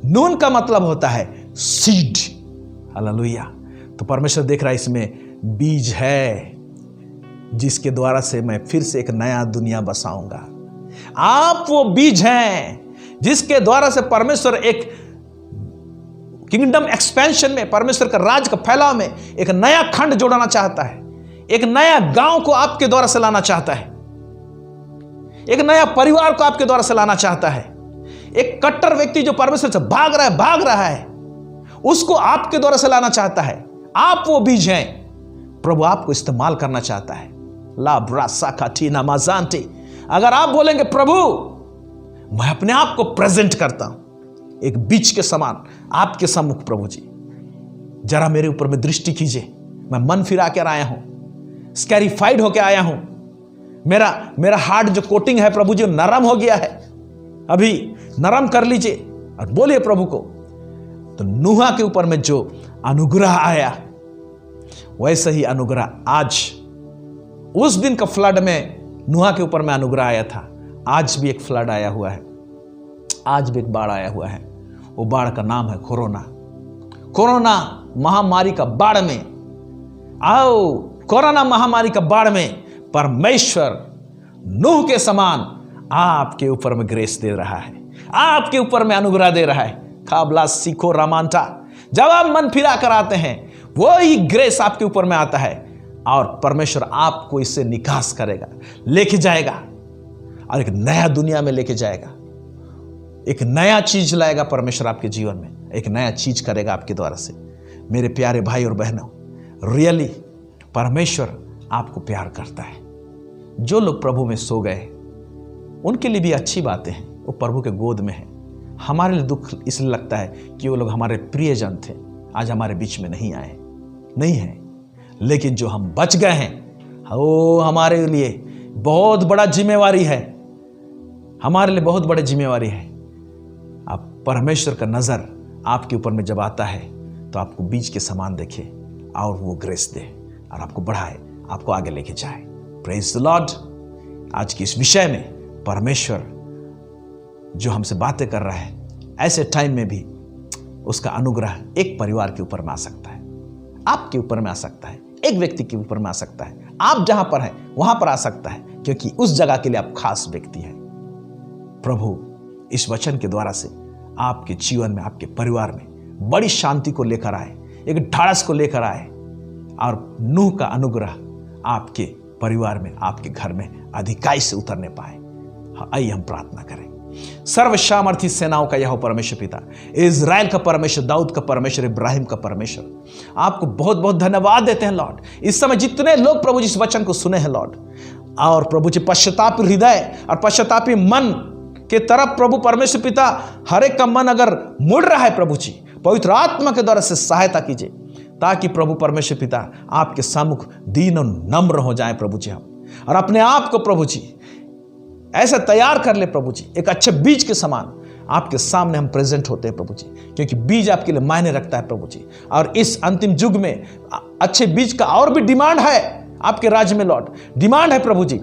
नून का मतलब होता है सीड। हालेलुया। तो परमेश्वर देख रहा है इसमें बीज है, जिसके द्वारा से मैं फिर से एक नया दुनिया बसाऊंगा। आप वो बीज हैं जिसके द्वारा से परमेश्वर एक किंगडम एक्सपेंशन में, परमेश्वर का राज का फैलाव में एक नया खंड जोड़ना चाहता है, एक नया गांव को आपके द्वारा से लाना चाहता है, एक नया परिवार को आपके द्वारा से लाना चाहता है। एक कट्टर व्यक्ति जो परमेश्वर से भाग रहा है, उसको आपके द्वारा से लाना चाहता है। आप वो बीज हैं, प्रभु आपको इस्तेमाल करना चाहता है। ला ब्रासा काटीना माजांटी। अगर आप बोलेंगे प्रभु मैं अपने आप को प्रेजेंट करता हूं एक बीज के समान आपके सम्मुख, प्रभु जी जरा मेरे ऊपर में दृष्टि कीजिए, मैं मन फिरा कर आया हूं, स्कैरिफाइड होकर आया हूं, मेरा हार्ट जो कोटिंग है प्रभु जी नरम हो गया है, अभी नरम कर लीजिए और बोलिए प्रभु को। तो नूहा के ऊपर में जो अनुग्रह आया, वैसे ही अनुग्रह आज, उस दिन का फ्लड में नूहा के ऊपर में अनुग्रह आया था, आज भी एक फ्लड आया हुआ है, आज भी एक बाढ़ आया हुआ है। वो बाढ़ का नाम है कोरोना महामारी का बाढ़ में। आओ, कोरोना महामारी का बाढ़ में परमेश्वर नूह के समान आपके ऊपर में ग्रेस दे रहा है, आपके ऊपर में अनुग्रह दे रहा है। काबला सीखो रामांटा, जब आप मन फिरा कर आते हैं वो ही ग्रेस आपके ऊपर में आता है और परमेश्वर आपको इससे निकास करेगा, लेके जाएगा और एक नया दुनिया में लेके जाएगा। एक नया चीज लाएगा परमेश्वर आपके जीवन में, एक नया चीज करेगा आपके द्वारा से। मेरे प्यारे भाई और बहनों, रियली परमेश्वर आपको प्यार करता है। जो लोग प्रभु में सो गए उनके लिए भी अच्छी बातें हैं, वो प्रभु के गोद में है। हमारे लिए दुख इसलिए लगता है कि वो लोग हमारे प्रियजन थे, आज हमारे बीच में नहीं आए, नहीं है। लेकिन जो हम बच गए हैं, वो हमारे लिए बहुत बड़ा जिम्मेवारी है, हमारे लिए बहुत बड़ी जिम्मेवारी है। अब परमेश्वर का नजर आपके ऊपर में जब आता है तो आपको बीज के समान देखे और वो ग्रेस दे और आपको बढ़ाए, आपको आगे लेके जाए। Praise the Lord. आज की इस विषय में परमेश्वर जो हमसे बातें कर रहा है, ऐसे टाइम में भी उसका अनुग्रह एक परिवार के ऊपर में आ सकता है, आपके ऊपर में आ सकता है, एक व्यक्ति के ऊपर में आ सकता है, आप जहां पर हैं वहां पर आ सकता है, क्योंकि उस जगह के लिए आप खास व्यक्ति हैं। प्रभु इस वचन के द्वारा से आपके जीवन में, आपके परिवार में बड़ी शांति को लेकर आए, एक ढाढ़स को लेकर आए और नूह का अनुग्रह आपके परिवार में, आपके घर में अधिकाई से उतरने पाए। आइए हम प्रार्थना करें। सर्वसामर्थी सेनाओं का यहोवा परमेश्वर पिता, इज़राइल का परमेश्वर, दाऊद का परमेश्वर, इब्राहिम का परमेश्वर, आपको बहुत बहुत धन्यवाद देते हैं लॉर्ड। इस समय जितने लोग प्रभु जी इस वचन को सुने हैं लॉर्ड, और प्रभु जी पश्चातापी हृदय और पश्चातापी मन के तरफ प्रभु परमेश्वर पिता, हर एक का मन अगर मुड़ रहा है प्रभु जी, पवित्र आत्मा के द्वारा से सहायता कीजिए, ताकि प्रभु परमेश्वर पिता आपके सम्मुख दीन और नम्र हो जाए प्रभु जी हम, और अपने आप को प्रभु जी ऐसा तैयार कर ले प्रभु जी, एक अच्छे बीज के समान आपके सामने हम प्रेजेंट होते हैं प्रभु जी, क्योंकि बीज आपके लिए मायने रखता है प्रभु जी। और इस अंतिम युग में अच्छे बीज का और भी डिमांड है आपके राज्य में लॉर्ड, डिमांड है प्रभु जी।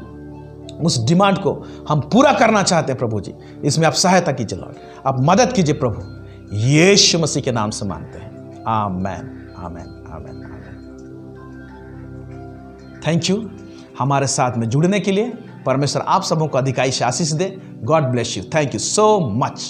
उस डिमांड को हम पूरा करना चाहते हैं प्रभु जी, इसमें आप सहायता कीजिए लॉर्ड, आप मदद कीजिए प्रभु, यीशु मसीह के नाम से मांगते हैं, आमेन amen amen amen. Thank you हमारे साथ में जुड़ने के लिए। परमेश्वर आप सबों को अधिकाई से आशीष दे। God bless you. Thank you so much.